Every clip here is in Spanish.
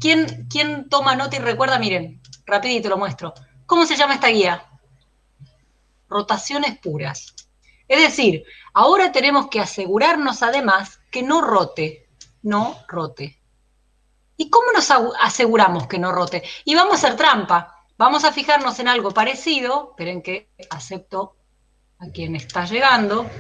quién toma nota y recuerda? Miren, rapidito lo muestro. ¿Cómo se llama esta guía? Rotaciones puras. Es decir, ahora tenemos que asegurarnos además que no rote, no rote. ¿Y cómo nos aseguramos que no rote? Y vamos a hacer trampa. Vamos a fijarnos en algo parecido. Esperen que acepto a quien está llegando.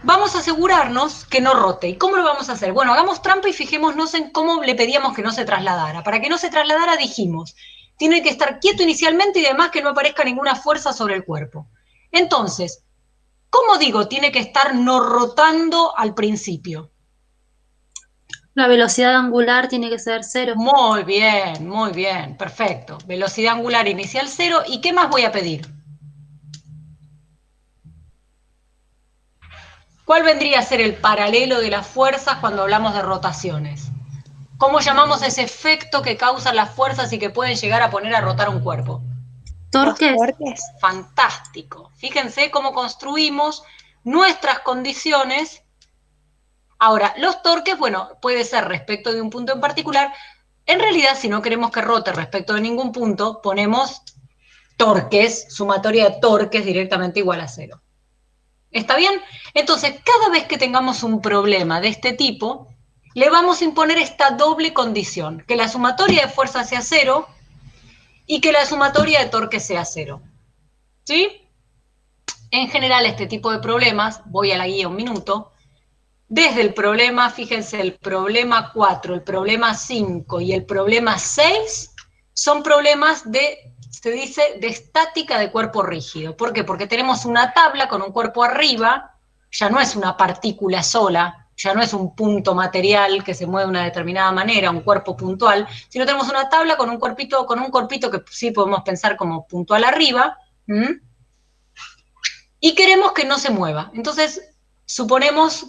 Vamos a asegurarnos que no rote. ¿Y cómo lo vamos a hacer? Bueno, hagamos trampa y fijémonos en cómo le pedíamos que no se trasladara. Para que no se trasladara dijimos, tiene que estar quieto inicialmente y además que no aparezca ninguna fuerza sobre el cuerpo. Entonces, ¿cómo digo tiene que estar no rotando al principio? La velocidad angular tiene que ser cero. Muy bien, perfecto. Velocidad angular inicial cero. ¿Y qué más voy a pedir? ¿Cuál vendría a ser el paralelo de las fuerzas cuando hablamos de rotaciones? ¿Cómo llamamos ese efecto que causan las fuerzas y que pueden llegar a poner a rotar un cuerpo? Los Torques, torques. Fantástico. Fíjense cómo construimos nuestras condiciones. Ahora, los torques, bueno, puede ser respecto de un punto en particular. En realidad, si no queremos que rote respecto de ningún punto, ponemos torques, sumatoria de torques directamente igual a cero. ¿Está bien? Entonces, cada vez que tengamos un problema de este tipo, le vamos a imponer esta doble condición, que la sumatoria de fuerza sea cero y que la sumatoria de torque sea cero. ¿Sí? En general, este tipo de problemas, voy a la guía un minuto, desde el problema, fíjense, el problema 4, el problema 5 y el problema 6 son problemas de, se dice, de estática de cuerpo rígido. ¿Por qué? Porque tenemos una tabla con un cuerpo arriba, ya no es una partícula sola, ya no es un punto material que se mueve de una determinada manera, un cuerpo puntual, sino tenemos una tabla con un corpito que sí podemos pensar como puntual arriba, y queremos que no se mueva. Entonces, suponemos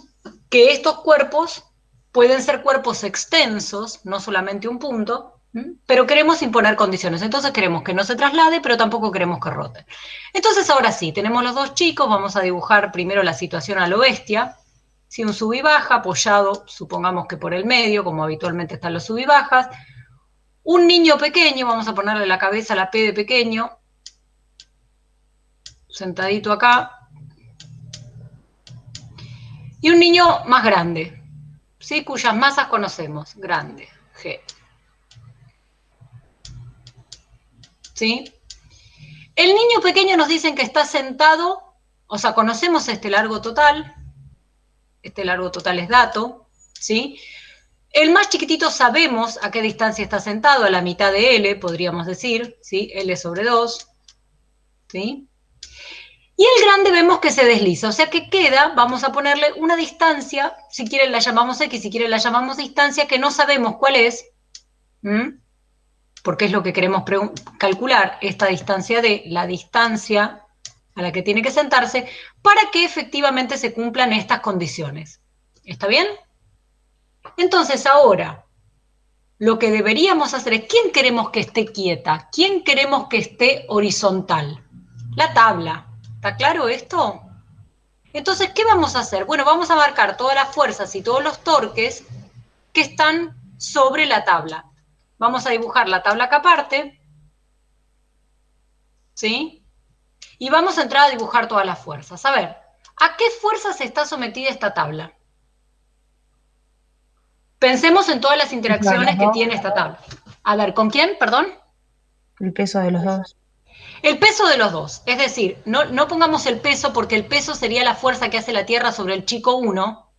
que estos cuerpos pueden ser cuerpos extensos, no solamente un punto, pero queremos imponer condiciones. Entonces queremos que no se traslade, pero tampoco queremos que rote. Entonces ahora sí, tenemos los dos chicos, vamos a dibujar primero la situación a lo bestia. Si un sub y baja apoyado, supongamos que por el medio, como habitualmente están los sub y bajas. Un niño pequeño, vamos a ponerle la cabeza, la P de pequeño, sentadito acá, y un niño más grande, ¿sí? Cuyas masas conocemos, grande, G. ¿Sí? El niño pequeño nos dicen que está sentado, o sea, conocemos este largo total es dato, ¿sí? El más chiquitito sabemos a qué distancia está sentado, a la mitad de L, podríamos decir, ¿sí? L sobre 2, ¿sí? Y el grande vemos que se desliza, o sea que queda, vamos a ponerle una distancia, si quieren la llamamos X, si quieren la llamamos distancia, que no sabemos cuál es, porque es lo que queremos calcular, esta distancia de la distancia a la que tiene que sentarse, para que efectivamente se cumplan estas condiciones. ¿Está bien? Entonces ahora, lo que deberíamos hacer es, ¿quién queremos que esté quieta? ¿Quién queremos que esté horizontal? La tabla. ¿Está claro esto? Entonces, ¿qué vamos a hacer? Bueno, vamos a marcar todas las fuerzas y todos los torques que están sobre la tabla. Vamos a dibujar la tabla que aparte, ¿sí? Y vamos a entrar a dibujar todas las fuerzas. A ver, ¿a qué fuerzas está sometida esta tabla? Pensemos en todas las Peso de interacciones los que dos. tiene esta tabla. A ver, ¿con quién? Perdón. El peso de los dos. El peso de los dos. Es decir, no pongamos el peso porque el peso sería la fuerza que hace la Tierra sobre el chico 1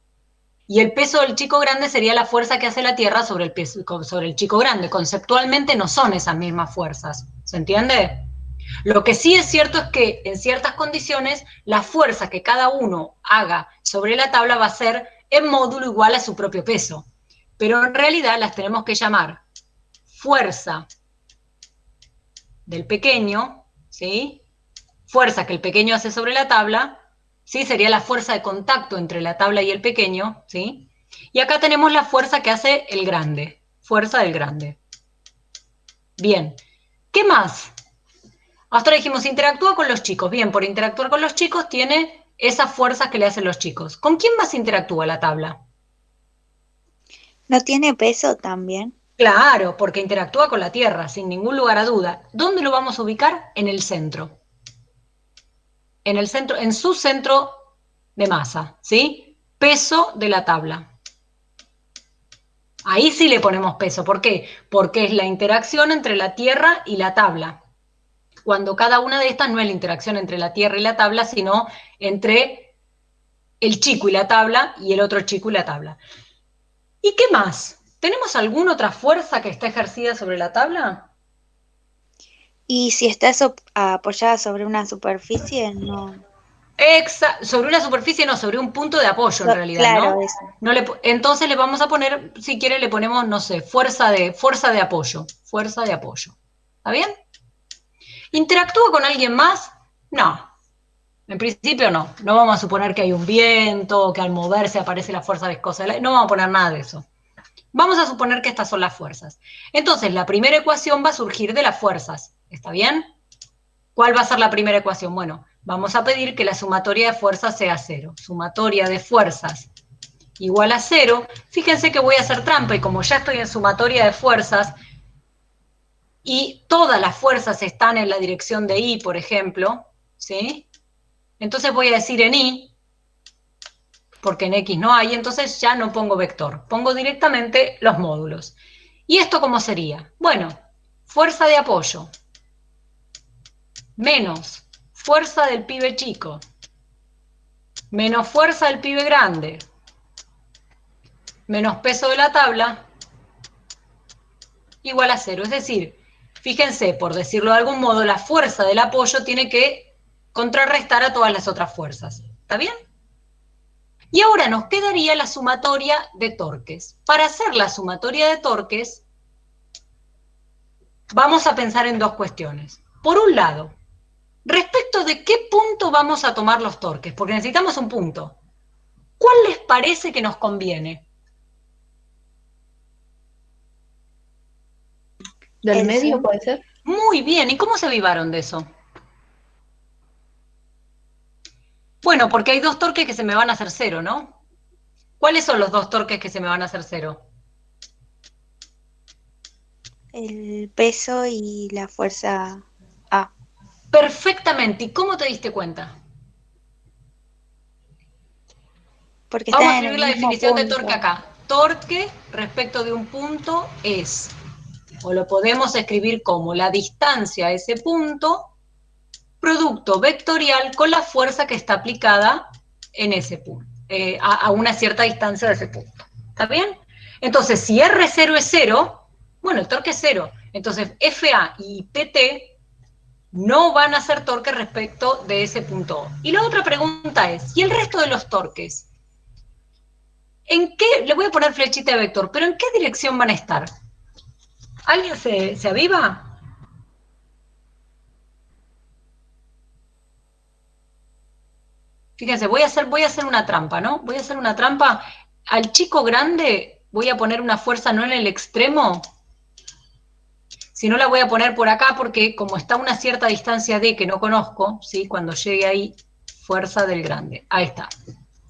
y el peso del chico grande sería la fuerza que hace la Tierra sobre el chico grande. Conceptualmente no son esas mismas fuerzas. ¿Se entiende? Lo que sí es cierto es que en ciertas condiciones la fuerza que cada uno haga sobre la tabla va a ser en módulo igual a su propio peso. Pero en realidad las tenemos que llamar fuerza del pequeño, ¿sí? Fuerza que el pequeño hace sobre la tabla, ¿sí? Sería la fuerza de contacto entre la tabla y el pequeño, ¿sí? Y acá tenemos la fuerza que hace el grande, fuerza del grande. Bien, ¿qué más? Hasta ahora dijimos, interactúa con los chicos. Bien, por interactuar con los chicos tiene esas fuerzas que le hacen los chicos. ¿Con quién más interactúa la tabla? ¿No tiene peso también? Claro, porque interactúa con la Tierra, sin ningún lugar a duda. ¿Dónde lo vamos a ubicar? En el centro. En el centro, en su centro de masa, ¿sí? Peso de la tabla. Ahí sí le ponemos peso. ¿Por qué? Porque es la interacción entre la Tierra y la tabla. Cuando cada una de estas no es la interacción entre la Tierra y la tabla, sino entre el chico y la tabla y el otro chico y la tabla. ¿Y qué más? ¿Tenemos alguna otra fuerza que está ejercida sobre la tabla? Y si está apoyada sobre una superficie, no. Sobre una superficie, no, sobre un punto de apoyo en realidad, Claro, ¿no? eso. Entonces le vamos a poner, si quiere, le ponemos, no sé, fuerza de apoyo. Fuerza de apoyo. ¿Está bien? ¿Interactúa con alguien más? No. En principio no. No vamos a suponer que hay un viento, que al moverse aparece la fuerza viscosa del aire. No vamos a poner nada de eso. Vamos a suponer que estas son las fuerzas. Entonces, la primera ecuación va a surgir de las fuerzas. ¿Está bien? ¿Cuál va a ser la primera ecuación? Bueno, vamos a pedir que la sumatoria de fuerzas sea 0. Sumatoria de fuerzas igual a 0. Fíjense que voy a hacer trampa y como ya estoy en sumatoria de fuerzas y todas las fuerzas están en la dirección de I, por ejemplo, ¿sí? Entonces voy a decir en Y, porque en X no hay, entonces ya no pongo vector, pongo directamente los módulos. ¿Y esto cómo sería? Bueno, fuerza de apoyo menos fuerza del pibe chico menos fuerza del pibe grande menos peso de la tabla igual a 0. Es decir, fíjense, por decirlo de algún modo, la fuerza del apoyo tiene que contrarrestar a todas las otras fuerzas. ¿Está bien? Y ahora nos quedaría la sumatoria de torques. Para hacer la sumatoria de torques, vamos a pensar en dos cuestiones. Por un lado, respecto de qué punto vamos a tomar los torques, porque necesitamos un punto. ¿Cuál les parece que nos conviene? ¿Del El medio centro. puede ser? Muy bien, ¿y cómo se avivaron de eso? Bueno, porque hay dos torques que se me van a hacer 0, ¿no? ¿Cuáles son los dos torques que se me van a hacer 0? El peso y la fuerza A. Perfectamente, ¿y cómo te diste cuenta? Porque Vamos a están en escribir el la mismo definición de torque punto. acá. Torque respecto de un punto es, o lo podemos escribir como la distancia a ese punto, producto vectorial con la fuerza que está aplicada en ese punto, a una cierta distancia de ese punto. ¿Está bien? Entonces, si R0 es 0, bueno, el torque es 0. Entonces, FA y PT no van a ser torques respecto de ese punto O. Y la otra pregunta es, ¿y el resto de los torques? ¿En qué? Le voy a poner flechita de vector, pero ¿en qué dirección van a estar? ¿Alguien se aviva? Fíjense, voy a hacer una trampa, ¿no? Voy a hacer una trampa. Al chico grande voy a poner una fuerza no en el extremo, sino la voy a poner por acá porque como está a una cierta distancia D que no conozco, ¿sí? Cuando llegue ahí, fuerza del grande. Ahí está.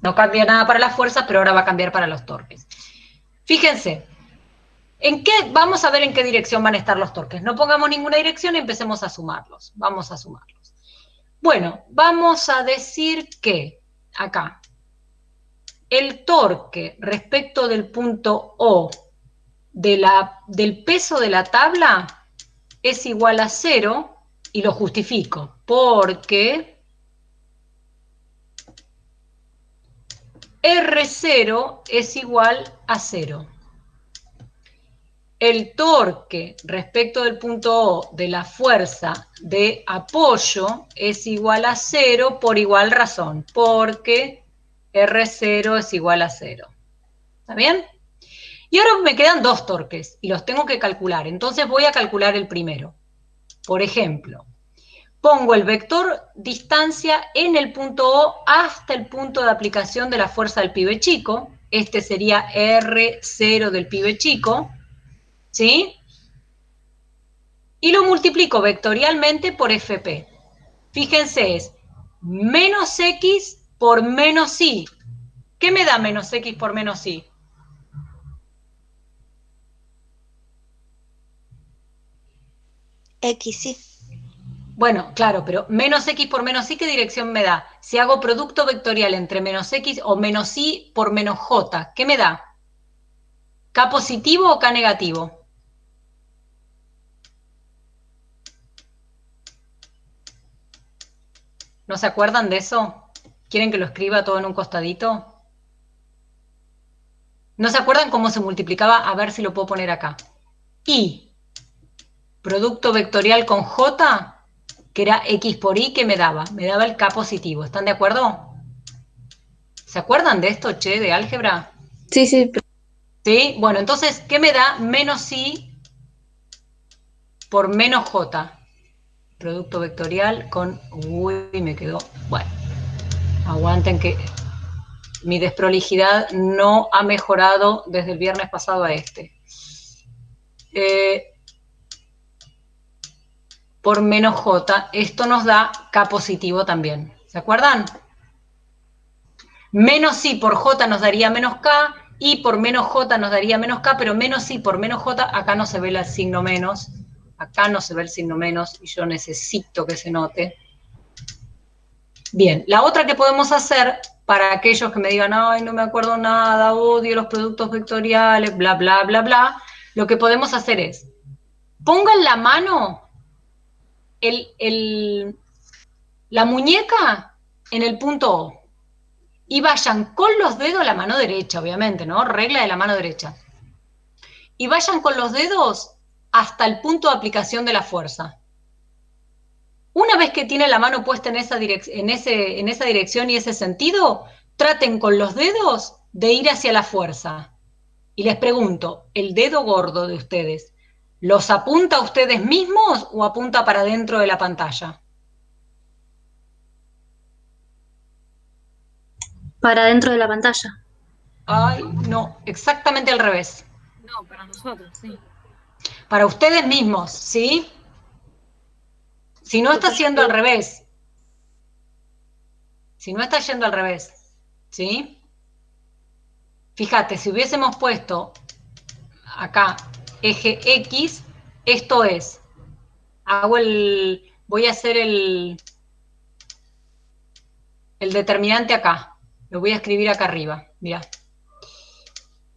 No cambia nada para las fuerzas, pero ahora va a cambiar para los torques. Fíjense, vamos a ver en qué dirección van a estar los torques. No pongamos ninguna dirección y empecemos a sumarlos. Vamos a sumarlos. Bueno, vamos a decir que acá el torque respecto del punto O del peso de la tabla es igual a 0 y lo justifico porque R0 es igual a 0. El torque respecto del punto O de la fuerza de apoyo es igual a 0 por igual razón, porque R0 es igual a 0. ¿Está bien? Y ahora me quedan dos torques y los tengo que calcular. Entonces voy a calcular el primero. Por ejemplo, pongo el vector distancia en el punto O hasta el punto de aplicación de la fuerza del pibe chico. Este sería R0 del pibe chico. ¿Sí? Y lo multiplico vectorialmente por FP. Fíjense, es menos X por menos Y. ¿Qué me da menos X por menos Y? X, sí. Bueno, claro, pero menos x por menos y, ¿qué dirección me da? Si hago producto vectorial entre menos x o menos y por menos j, ¿qué me da? ¿K positivo o K negativo? ¿No se acuerdan de eso? ¿Quieren que lo escriba todo en un costadito? ¿No se acuerdan cómo se multiplicaba? A ver si lo puedo poner acá. Y producto vectorial con j, que era x por y, ¿qué me daba? Me daba el K positivo. ¿Están de acuerdo? ¿Se acuerdan de esto, che, de álgebra? Sí, sí. ¿Sí? Bueno, entonces, ¿qué me da? Menos y por menos j. Producto vectorial con... Uy, me quedó... Bueno, aguanten que mi desprolijidad no ha mejorado desde el viernes pasado a este. Por menos j, esto nos da K positivo también. ¿Se acuerdan? Menos i por j nos daría menos k, y por menos j nos daría menos k, pero menos i por menos j, acá no se ve el signo menos, acá no se ve el signo menos, y yo necesito que se note. Bien, la otra que podemos hacer, para aquellos que me digan, ay, no me acuerdo nada, odio los productos vectoriales, bla, bla, bla, bla, lo que podemos hacer es, pongan la mano, la muñeca en el punto O, y vayan con los dedos, la mano derecha, obviamente, ¿no? Regla de la mano derecha. Y vayan con los dedos hasta el punto de aplicación de la fuerza. Una vez que tienen la mano puesta en esa dirección y ese sentido, traten con los dedos de ir hacia la fuerza. Y les pregunto, ¿el dedo gordo de ustedes los apunta a ustedes mismos o apunta para dentro de la pantalla? Para dentro de la pantalla. Ay, no, exactamente al revés. No, para nosotros, sí. Para ustedes mismos, ¿sí? Si no está siendo al revés. Si no está yendo al revés, ¿sí? Fíjate, si hubiésemos puesto acá eje X, esto es, voy a hacer el determinante acá. Lo voy a escribir acá arriba, mira.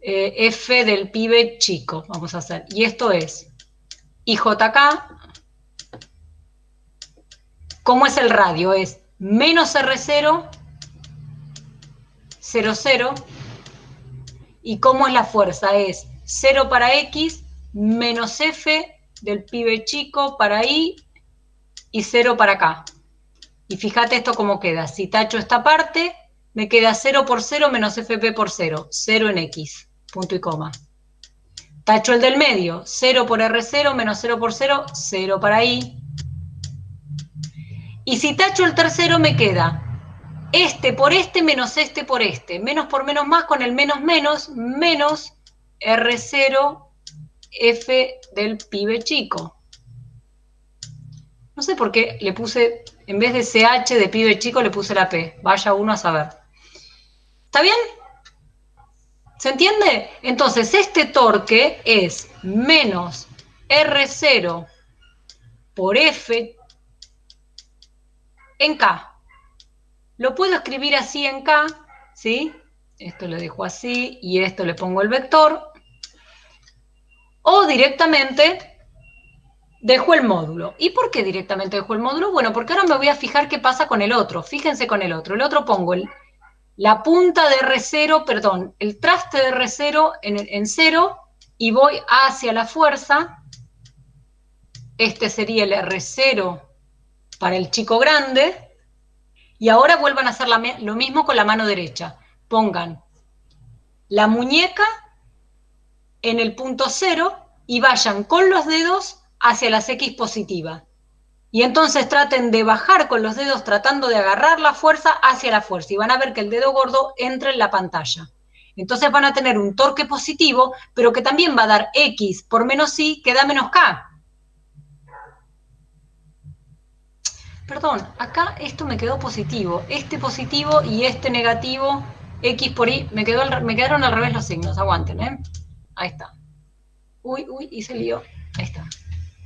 F del pibe chico, vamos a hacer. Y esto es IJK. ¿Cómo es el radio? Es menos R0, 0, 0. ¿Y cómo es la fuerza? Es 0 para X, menos F del pibe chico para Y y 0 para acá. Y fíjate esto cómo queda. Si tacho esta parte, me queda 0 por 0 menos FP por 0. 0 en X, punto y coma. Tacho el del medio. 0 por R0 menos 0 por 0, 0 para Y. Y si tacho el tercero, me queda este por este menos este por este. Menos por menos más con el menos menos, menos R0 F del pibe chico. No sé por qué le puse, en vez de CH de pibe chico, le puse la P. Vaya uno a saber. ¿Está bien? ¿Se entiende? Entonces, este torque es menos R0 por F en K. Lo puedo escribir así en K, ¿sí? Esto lo dejo así y esto le pongo el vector. O directamente dejo el módulo. ¿Y por qué directamente dejo el módulo? Bueno, porque ahora me voy a fijar qué pasa con el otro. Fíjense con el otro. El otro pongo la punta de R0, perdón, el traste de R0 en 0 y voy hacia la fuerza. Este sería el R0 para el chico grande. Y ahora vuelvan a hacer lo mismo con la mano derecha. Pongan la muñeca en el punto 0 y vayan con los dedos hacia las X positivas. Y entonces traten de bajar con los dedos tratando de agarrar la fuerza hacia la fuerza. Y van a ver que el dedo gordo entra en la pantalla. Entonces van a tener un torque positivo, pero que también va a dar X por menos Y, que da menos K. Perdón, acá esto me quedó positivo. Este positivo y este negativo, X por Y, me quedaron al revés los signos. Aguanten, ¿eh? Ahí está. Uy, y se lió. Ahí está.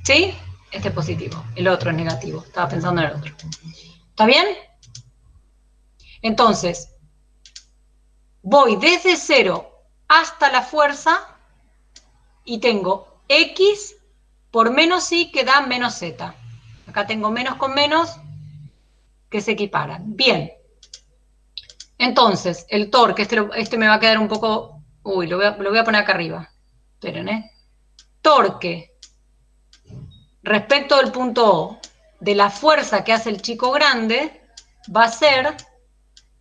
¿Sí? Este es positivo, el otro es negativo. Estaba pensando en el otro. ¿Está bien? Entonces, voy desde 0 hasta la fuerza y tengo X por menos Y que da menos Z. Acá tengo menos con menos que se equiparan. Bien. Entonces, el torque, este me va a quedar un poco... Uy, lo voy a poner acá arriba. Esperen, ¿eh? Torque respecto del punto O de la fuerza que hace el chico grande va a ser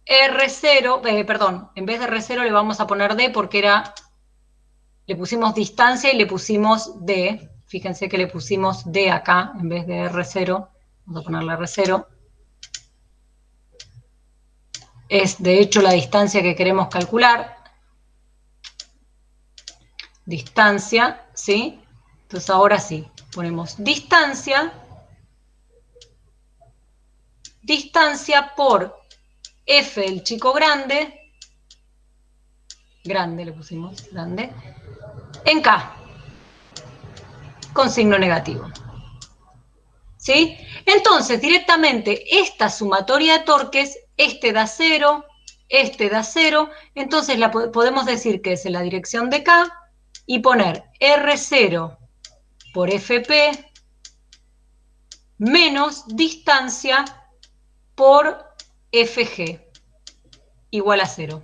R0, perdón, en vez de R0 le vamos a poner D porque le pusimos distancia y le pusimos D. Fíjense que le pusimos D acá en vez de R0. Vamos a ponerle R0. Es de hecho la distancia que queremos calcular. Distancia, ¿sí? Entonces ahora sí, ponemos distancia por F el chico grande le pusimos, grande, en K, con signo negativo. ¿Sí? Entonces, directamente, esta sumatoria de torques, este da 0, este da 0, entonces podemos decir que es en la dirección de K y poner R0 por FP menos distancia por FG igual a 0.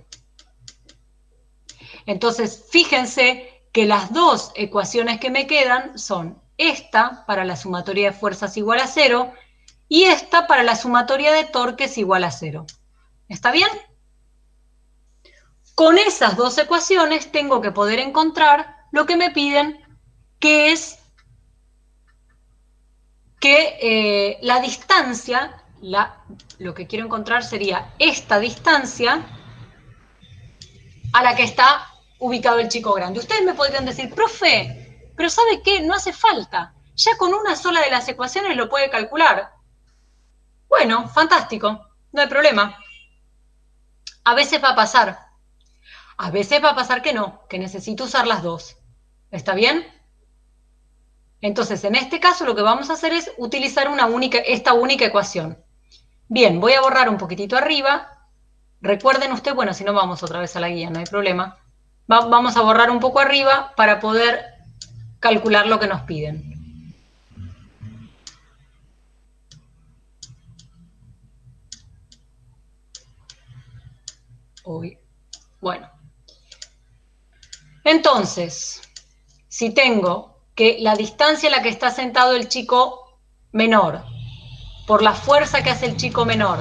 Entonces, fíjense que las dos ecuaciones que me quedan son esta para la sumatoria de fuerzas igual a 0 y esta para la sumatoria de torques igual a 0. ¿Está bien? Con esas dos ecuaciones tengo que poder encontrar lo que me piden, que es que la distancia, lo que quiero encontrar sería esta distancia a la que está ubicado el chico grande. Ustedes me podrían decir, profe, pero ¿sabe qué? No hace falta. Ya con una sola de las ecuaciones lo puede calcular. Bueno, fantástico, no hay problema. A veces va a pasar. A veces va a pasar que no, que necesito usar las dos. ¿Está bien? Entonces, en este caso lo que vamos a hacer es utilizar esta única ecuación. Bien, voy a borrar un poquitito arriba. Recuerden ustedes, bueno, si no vamos otra vez a la guía, no hay problema. Vamos a borrar un poco arriba para poder calcular lo que nos piden. Uy. Bueno. Entonces, si tengo que la distancia a la que está sentado el chico menor, por la fuerza que hace el chico menor,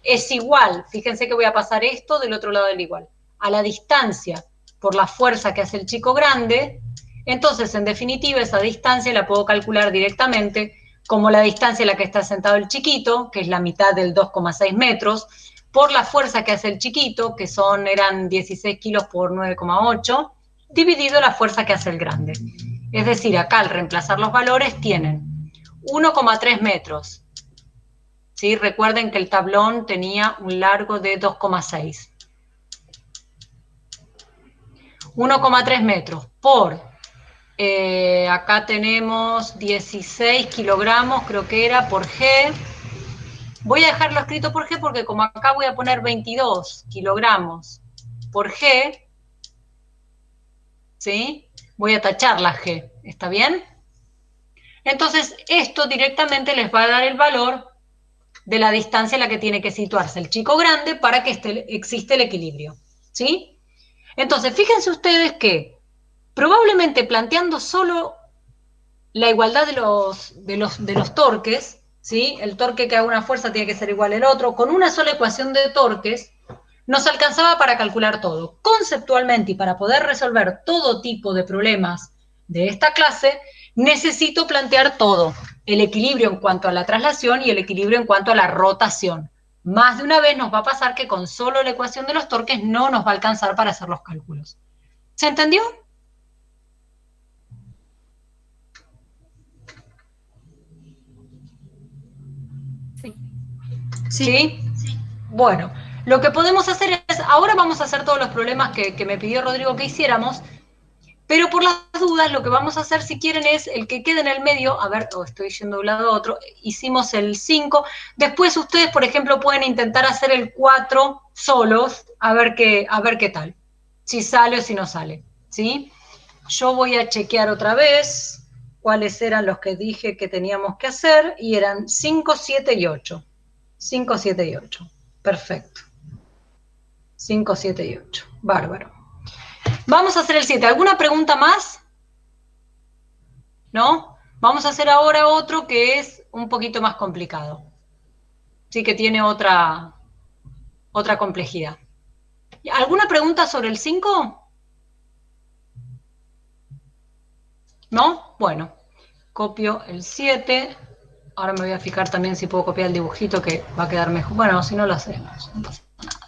es igual, fíjense que voy a pasar esto del otro lado del igual, a la distancia por la fuerza que hace el chico grande, entonces en definitiva esa distancia la puedo calcular directamente como la distancia a la que está sentado el chiquito, que es la mitad del 2,6 metros, por la fuerza que hace el chiquito, que eran 16 kilos por 9,8, dividido la fuerza que hace el grande. Es decir, acá al reemplazar los valores tienen 1,3 metros. ¿Sí? Recuerden que el tablón tenía un largo de 2,6. 1,3 metros por, acá tenemos 16 kilogramos, creo que era, por G. Voy a dejarlo escrito por G porque como acá voy a poner 22 kilogramos por G, ¿sí? Voy a tachar la G, ¿está bien? Entonces, esto directamente les va a dar el valor de la distancia en la que tiene que situarse el chico grande para que exista el equilibrio, ¿sí? Entonces, fíjense ustedes que probablemente planteando solo la igualdad de los torques, ¿sí? El torque que haga una fuerza tiene que ser igual al otro, con una sola ecuación de torques, nos alcanzaba para calcular todo. Conceptualmente y para poder resolver todo tipo de problemas de esta clase, necesito plantear todo. El equilibrio en cuanto a la traslación y el equilibrio en cuanto a la rotación. Más de una vez nos va a pasar que con solo la ecuación de los torques no nos va a alcanzar para hacer los cálculos. ¿Se entendió? Sí. ¿Sí? Bueno, lo que podemos hacer es, ahora vamos a hacer todos los problemas que me pidió Rodrigo que hiciéramos, Pero por las dudas, lo que vamos a hacer, si quieren, es el que quede en el medio. A ver, estoy yendo de un lado a otro. Hicimos el 5. Después ustedes, por ejemplo, pueden intentar hacer el 4 solos, a ver qué tal. Si sale o si no sale, ¿sí? Yo voy a chequear otra vez cuáles eran los que dije que teníamos que hacer, y eran 5, 7 y 8. 5, 7 y 8. Perfecto. 5, 7 y 8. Bárbaro. Vamos a hacer el 7. ¿Alguna pregunta más? ¿No? Vamos a hacer ahora otro que es un poquito más complicado. Sí, que tiene otra complejidad. ¿Alguna pregunta sobre el 5? ¿No? Bueno, copio el 7. Ahora me voy a fijar también si puedo copiar el dibujito, que va a quedar mejor. Bueno, si no lo hacemos, no pasa nada.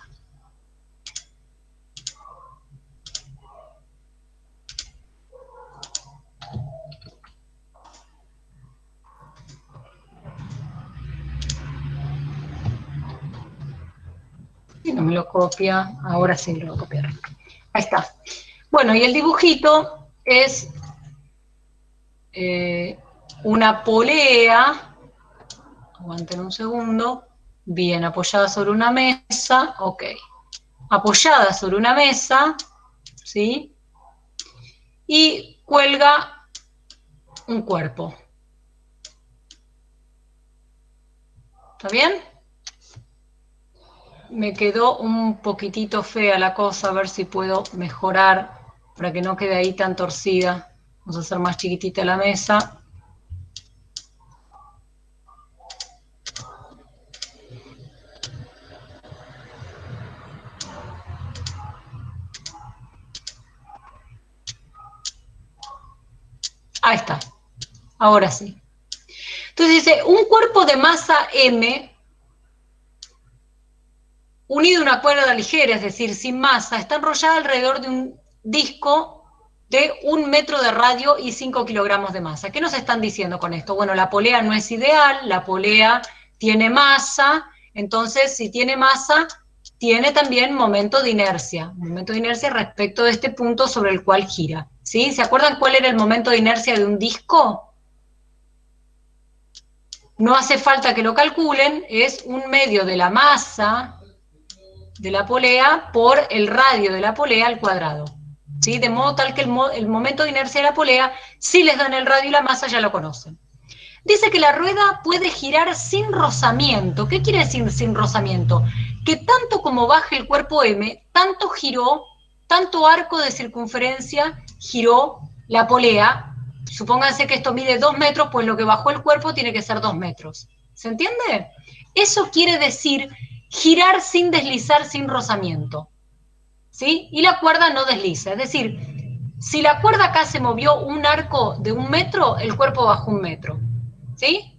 Si no me lo copia, ahora sí lo voy a copiar. Ahí está. Bueno, y el dibujito es una polea, aguanten un segundo, bien apoyada sobre una mesa, ok, apoyada sobre una mesa, ¿sí? Y cuelga un cuerpo. ¿Está bien? Me quedó un poquitito fea la cosa, a ver si puedo mejorar para que no quede ahí tan torcida. Vamos a hacer más chiquitita la mesa. Ahí está, ahora sí. Entonces dice, un cuerpo de masa M unido a una cuerda ligera, es decir, sin masa, está enrollada alrededor de un disco de 1 metro de radio y 5 kilogramos de masa. ¿Qué nos están diciendo con esto? Bueno, la polea no es ideal, la polea tiene masa, entonces si tiene masa, tiene también momento de inercia respecto de este punto sobre el cual gira. ¿Sí? ¿Se acuerdan cuál era el momento de inercia de un disco? No hace falta que lo calculen, es 1/2 de la masa de la polea por el radio de la polea al cuadrado. ¿Sí? De modo tal que el momento de inercia de la polea, si les dan el radio y la masa, ya lo conocen. Dice que la rueda puede girar sin rozamiento. ¿Qué quiere decir sin rozamiento? Que tanto como baje el cuerpo M, tanto giró, tanto arco de circunferencia giró la polea. Supónganse que esto mide 2 metros, pues lo que bajó el cuerpo tiene que ser 2 metros. ¿Se entiende? Eso quiere decir girar sin deslizar, sin rozamiento. ¿Sí? Y la cuerda no desliza. Es decir, si la cuerda acá se movió un arco de 1 metro, el cuerpo bajó 1 metro. ¿Sí?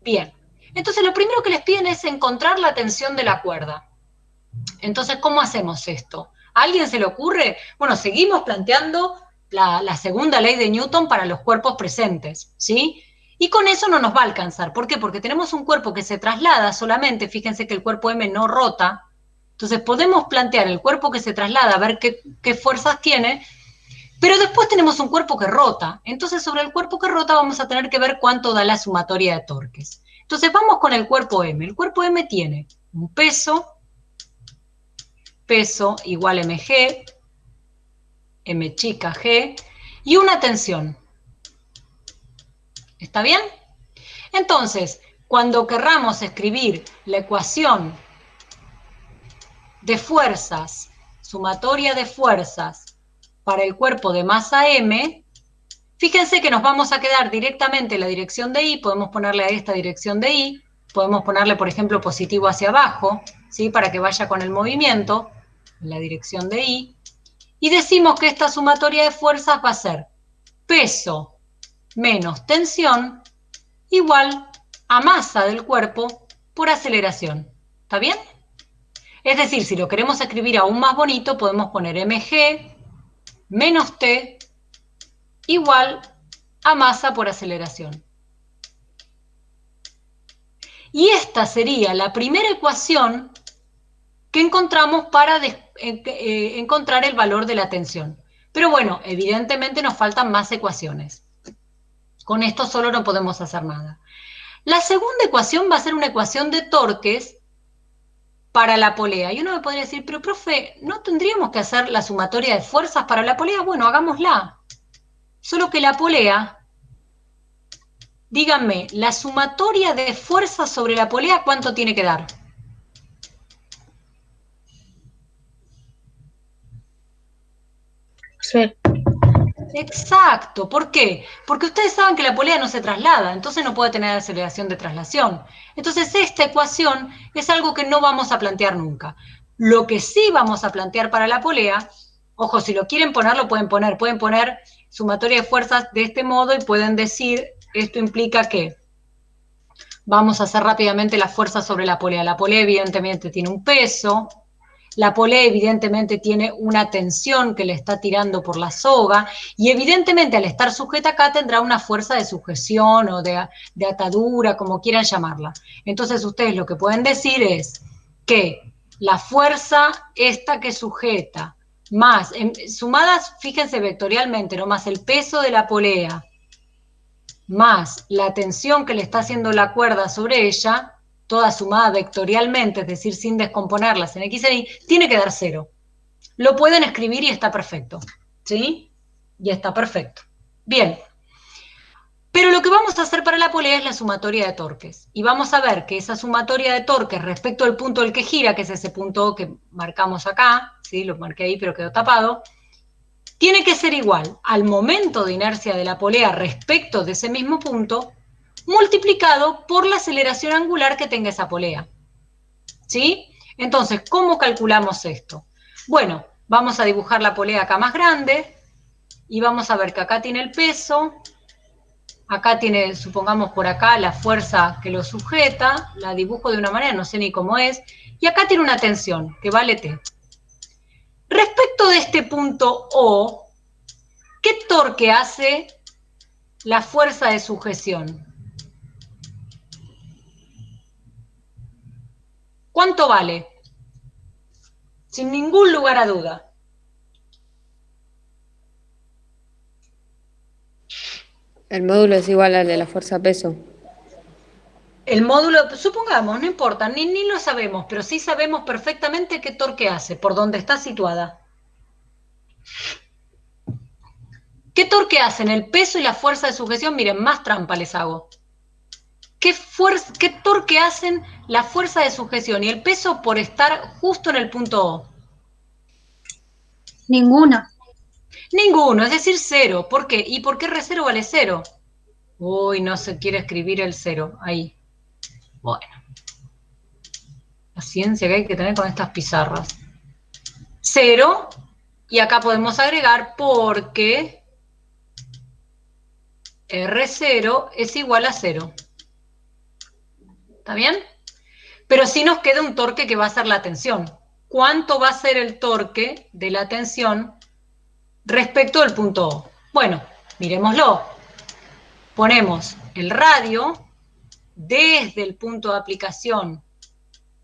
Bien. Entonces lo primero que les piden es encontrar la tensión de la cuerda. Entonces, ¿cómo hacemos esto? ¿A alguien se le ocurre? Bueno, seguimos planteando la segunda ley de Newton para los cuerpos presentes, ¿sí? Y con eso no nos va a alcanzar. ¿Por qué? Porque tenemos un cuerpo que se traslada solamente, fíjense que el cuerpo M no rota, entonces podemos plantear el cuerpo que se traslada, a ver qué fuerzas tiene, pero después tenemos un cuerpo que rota, entonces sobre el cuerpo que rota vamos a tener que ver cuánto da la sumatoria de torques. Entonces vamos con el cuerpo M. El cuerpo M tiene un peso igual mg, m chica g, y una tensión. ¿Está bien? Entonces, cuando querramos escribir la ecuación de fuerzas, sumatoria de fuerzas para el cuerpo de masa M, fíjense que nos vamos a quedar directamente en la dirección de I, podemos ponerle a esta dirección de I, podemos ponerle, por ejemplo, positivo hacia abajo, ¿sí? Para que vaya con el movimiento, en la dirección de I, y decimos que esta sumatoria de fuerzas va a ser peso menos tensión igual a masa del cuerpo por aceleración. ¿Está bien? Es decir, si lo queremos escribir aún más bonito, podemos poner mg menos t igual a masa por aceleración. Y esta sería la primera ecuación que encontramos para encontrar el valor de la tensión. Pero bueno, evidentemente nos faltan más ecuaciones. Con esto solo no podemos hacer nada. La segunda ecuación va a ser una ecuación de torques para la polea. Y uno me podría decir, pero profe, ¿no tendríamos que hacer la sumatoria de fuerzas para la polea? Bueno, hagámosla. Solo que la polea, díganme, la sumatoria de fuerzas sobre la polea, ¿cuánto tiene que dar? Sí. Exacto, ¿por qué? Porque ustedes saben que la polea no se traslada, entonces no puede tener aceleración de traslación. Entonces esta ecuación es algo que no vamos a plantear nunca. Lo que sí vamos a plantear para la polea, ojo, si lo quieren poner, lo pueden poner sumatoria de fuerzas de este modo y pueden decir, esto implica que vamos a hacer rápidamente las fuerzas sobre la polea. La polea evidentemente tiene un peso, la polea evidentemente tiene una tensión que le está tirando por la soga y evidentemente al estar sujeta acá tendrá una fuerza de sujeción o de atadura, como quieran llamarla. Entonces ustedes lo que pueden decir es que la fuerza esta que sujeta, más, sumadas, fíjense vectorialmente, ¿no? Más el peso de la polea, más la tensión que le está haciendo la cuerda sobre ella, toda sumada vectorialmente, es decir, sin descomponerlas en X e Y, tiene que dar 0. Lo pueden escribir y está perfecto, ¿sí? Y está perfecto. Bien. Pero lo que vamos a hacer para la polea es la sumatoria de torques. Y vamos a ver que esa sumatoria de torques respecto al punto del que gira, que es ese punto que marcamos acá, ¿sí? Lo marqué ahí pero quedó tapado, tiene que ser igual al momento de inercia de la polea respecto de ese mismo punto, multiplicado por la aceleración angular que tenga esa polea. ¿Sí? Entonces, ¿cómo calculamos esto? Bueno, vamos a dibujar la polea acá más grande y vamos a ver que acá tiene el peso, acá tiene, supongamos por acá, la fuerza que lo sujeta, la dibujo de una manera, no sé ni cómo es, y acá tiene una tensión, que vale T. Respecto de este punto O, ¿qué torque hace la fuerza de sujeción? ¿Cuánto vale? Sin ningún lugar a duda. El módulo es igual al de la fuerza peso. El módulo, supongamos, no importa, ni lo sabemos, pero sí sabemos perfectamente qué torque hace, por dónde está situada. ¿Qué torque hacen el peso y la fuerza de sujeción? Miren, más trampa les hago. ¿Qué torque hacen la fuerza de sujeción y el peso por estar justo en el punto O? Ninguna. Ninguno, es decir, 0. ¿Por qué? ¿Y por qué R0 vale 0? Uy, no se quiere escribir el 0, ahí. Bueno. La ciencia que hay que tener con estas pizarras. 0, y acá podemos agregar porque R0 es igual a 0. ¿Está bien? Pero sí nos queda un torque que va a ser la tensión. ¿Cuánto va a ser el torque de la tensión respecto al punto O? Bueno, miremoslo. Ponemos el radio desde el punto de aplicación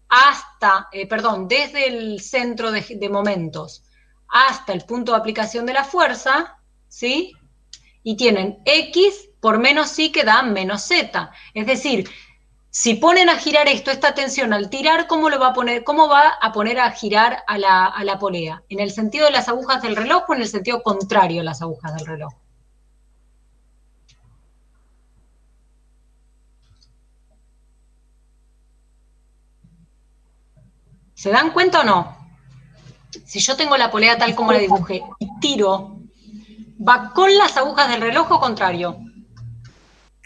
hasta, desde el centro de momentos hasta el punto de aplicación de la fuerza, ¿sí? Y tienen X por menos Y que da menos Z. Es decir, si ponen a girar esta tensión al tirar, ¿cómo va a poner a girar a la polea? ¿En el sentido de las agujas del reloj o en el sentido contrario a las agujas del reloj? ¿Se dan cuenta o no? Si yo tengo la polea tal como la dibujé y tiro, ¿va con las agujas del reloj o contrario?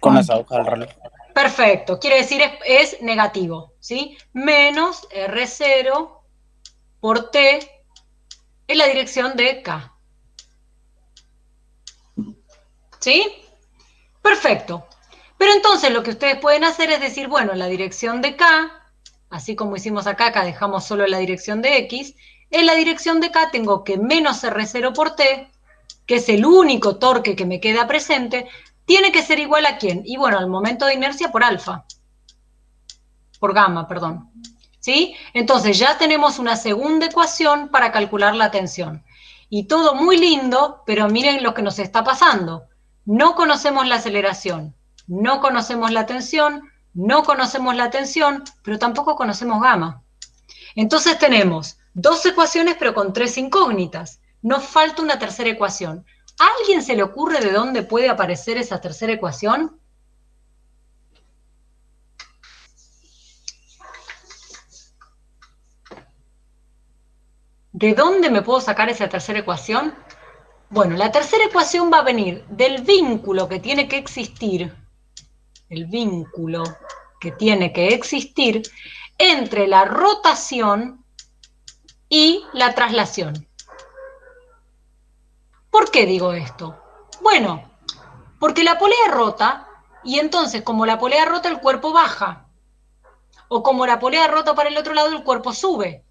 Con las agujas del reloj. Perfecto, quiere decir es negativo, ¿sí? Menos R0 por T en la dirección de K. ¿Sí? Perfecto. Pero entonces lo que ustedes pueden hacer es decir, bueno, en la dirección de K, así como hicimos acá dejamos solo la dirección de X, en la dirección de K tengo que menos R0 por T, que es el único torque que me queda presente, tiene que ser igual a ¿quién? Y bueno, al momento de inercia por alfa. Por gamma, perdón. ¿Sí? Entonces ya tenemos una segunda ecuación para calcular la tensión. y todo muy lindo, pero miren lo que nos está pasando. No conocemos la aceleración, no conocemos la tensión, no conocemos la tensión, pero tampoco conocemos gamma. Entonces tenemos dos ecuaciones, pero con tres incógnitas. Nos falta una tercera ecuación. ¿A alguien se le ocurre de dónde puede aparecer esa tercera ecuación? ¿De dónde me puedo sacar esa tercera ecuación? Bueno, la tercera ecuación va a venir del vínculo que tiene que existir, el vínculo que tiene que existir entre la rotación y la traslación. ¿Por qué digo esto? Bueno, porque la polea rota, y entonces como la polea rota el cuerpo baja, o como la polea rota para el otro lado el cuerpo sube.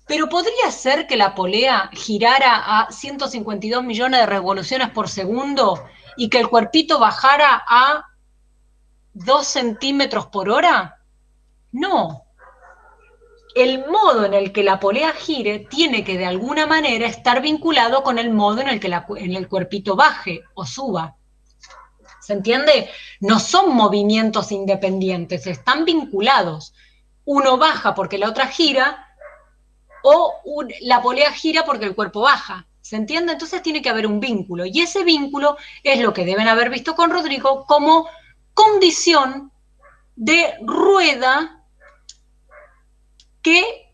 Pero podría ser que la polea girara a 152 millones de revoluciones por segundo y que el cuerpito bajara a 2 centímetros por hora. No. El modo en el que la polea gire tiene que de alguna manera estar vinculado con el modo en el que el cuerpito baje o suba. ¿Se entiende? No son movimientos independientes, están vinculados. Uno baja porque la otra gira, o la polea gira porque el cuerpo baja. ¿Se entiende? Entonces tiene que haber un vínculo. Y ese vínculo es lo que deben haber visto con Rodrigo como condición de rueda que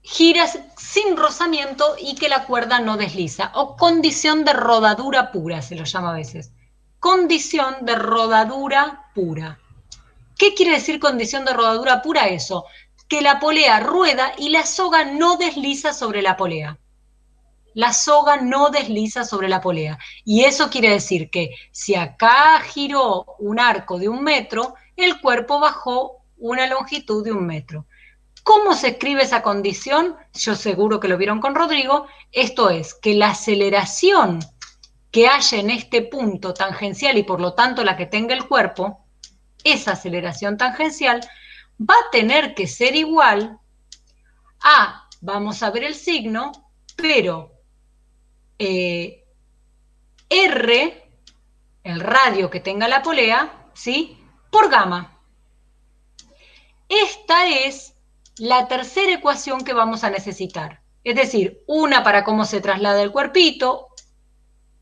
gira sin rozamiento y que la cuerda no desliza. O condición de rodadura pura, se lo llama a veces. Condición de rodadura pura. ¿Qué quiere decir condición de rodadura pura? Eso, que la polea rueda y la soga no desliza sobre la polea. La soga no desliza sobre la polea. Y eso quiere decir que si acá giró un arco de 1 metro, el cuerpo bajó una longitud de 1 metro. ¿Cómo se escribe esa condición? Yo seguro que lo vieron con Rodrigo. Esto es, que la aceleración que haya en este punto tangencial y por lo tanto la que tenga el cuerpo, esa aceleración tangencial va a tener que ser igual a, vamos a ver el signo, pero R, el radio que tenga la polea, ¿sí? Por gamma. Esta es la tercera ecuación que vamos a necesitar. Es decir, una para cómo se traslada el cuerpito,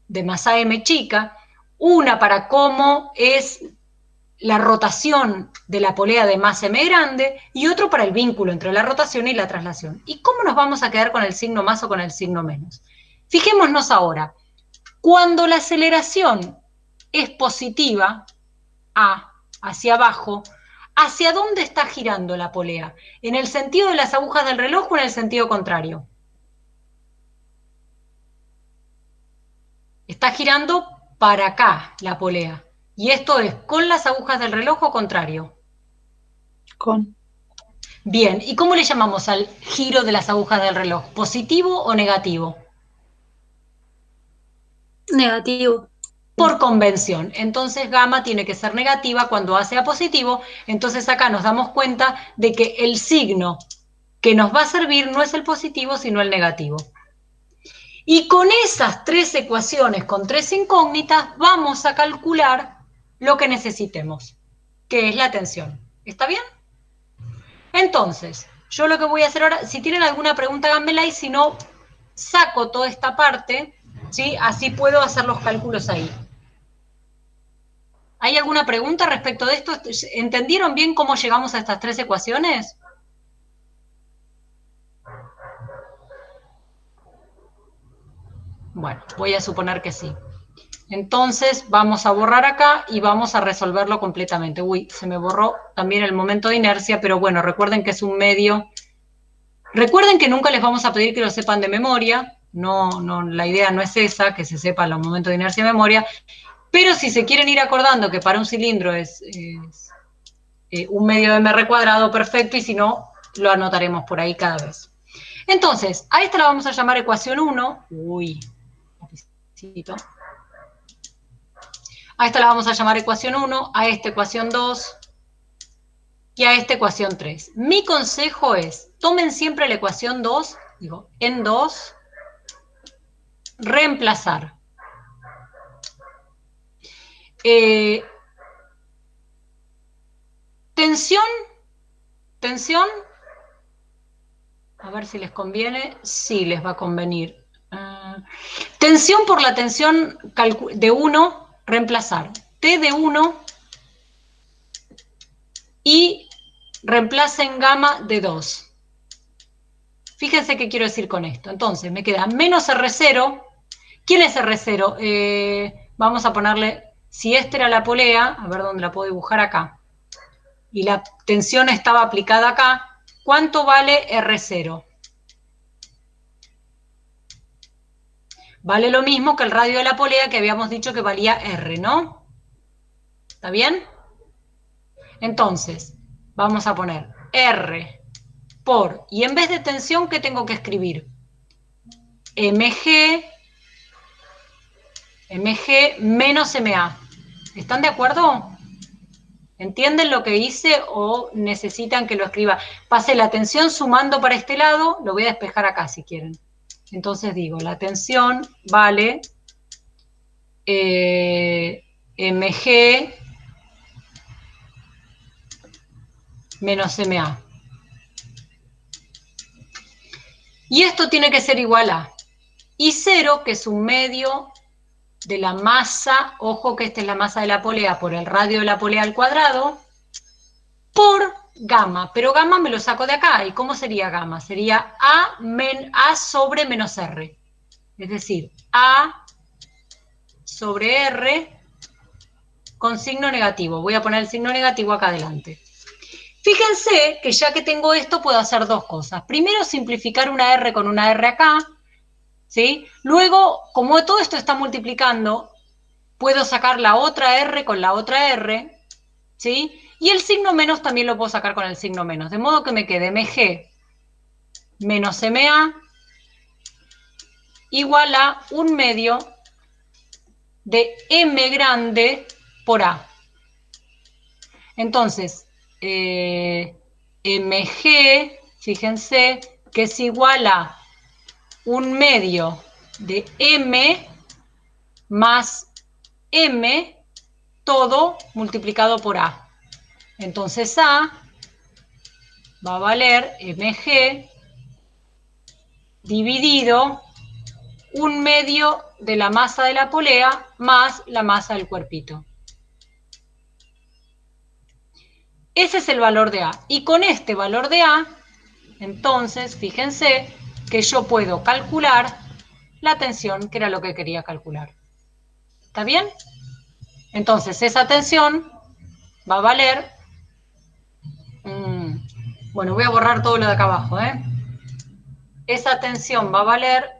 de masa M chica, una para cómo es la rotación de la polea de masa M grande, y otro para el vínculo entre la rotación y la traslación. ¿Y cómo nos vamos a quedar con el signo más o con el signo menos? Fijémonos ahora, cuando la aceleración es positiva, A, hacia abajo, ¿hacia dónde está girando la polea? ¿En el sentido de las agujas del reloj o en el sentido contrario? Está girando para acá la polea. ¿Y esto es con las agujas del reloj o contrario? Con. Bien, ¿y cómo le llamamos al giro de las agujas del reloj? ¿Positivo o negativo? Negativo. Por convención. Entonces gamma tiene que ser negativa cuando A sea positivo. Entonces acá nos damos cuenta de que el signo que nos va a servir no es el positivo, sino el negativo. Y con esas tres ecuaciones, con tres incógnitas, vamos a calcular lo que necesitemos, que es la tensión. ¿Está bien? Entonces, yo lo que voy a hacer ahora, si tienen alguna pregunta, háganmela, y si no, saco toda esta parte, ¿sí? Así puedo hacer los cálculos ahí. ¿Hay alguna pregunta respecto de esto? ¿Entendieron bien cómo llegamos a estas tres ecuaciones? Bueno, voy a suponer que sí. Entonces vamos a borrar acá y vamos a resolverlo completamente. Uy, se me borró también el momento de inercia, pero bueno, recuerden que es un medio. Recuerden que nunca les vamos a pedir que lo sepan de memoria. No, la idea no es esa, que se sepan los momentos de inercia de memoria. Pero si se quieren ir acordando que para un cilindro es un medio de mr cuadrado, perfecto, y si no, lo anotaremos por ahí cada vez. Entonces, a esta la vamos a llamar ecuación 1. Uy, a esta la vamos a llamar ecuación 1, a esta ecuación 2 y a esta ecuación 3. Mi consejo es, tomen siempre la ecuación 2, digo, en 2, reemplazar. Tensión, a ver si les conviene, sí les va a convenir. Tensión por la tensión de 1, reemplazar. T de 1 y reemplacen gamma de 2. Fíjense qué quiero decir con esto. Entonces, me queda menos R0. ¿Quién es R0? Vamos a ponerle, si esta era la polea, a ver dónde la puedo dibujar acá, y la tensión estaba aplicada acá, ¿cuánto vale R0? Vale lo mismo que el radio de la polea que habíamos dicho que valía R, ¿no? ¿Está bien? Entonces, vamos a poner R por, y en vez de tensión, ¿qué tengo que escribir? mg menos MA. ¿Están de acuerdo? ¿Entienden lo que hice o necesitan que lo escriba? Pasé la tensión sumando para este lado, lo voy a despejar acá si quieren. Entonces digo, la tensión vale mg menos MA. Y esto tiene que ser igual a I0, que es un medio de la masa, ojo que esta es la masa de la polea por el radio de la polea al cuadrado, por gamma, pero gamma me lo saco de acá, ¿y cómo sería gamma? Sería A sobre menos R, es decir, A sobre R con signo negativo, voy a poner el signo negativo acá adelante. Fíjense que ya que tengo esto puedo hacer dos cosas, primero simplificar una R con una R acá, ¿sí? Luego, como todo esto está multiplicando, puedo sacar la otra R con la otra R, ¿sí? Y el signo menos también lo puedo sacar con el signo menos, de modo que me quede mg menos ma igual a 1/2 de m grande por a. Entonces, mg, fíjense, que es igual a 1/2 de m más m, todo multiplicado por a. Entonces a va a valer mg dividido 1/2 de la masa de la polea más la masa del cuerpito. Ese es el valor de a. Y con este valor de a, entonces, fíjense que yo puedo calcular la tensión, que era lo que quería calcular. ¿Está bien? Entonces, esa tensión va a valer... bueno, voy a borrar todo lo de acá abajo, ¿eh? Esa tensión va a valer...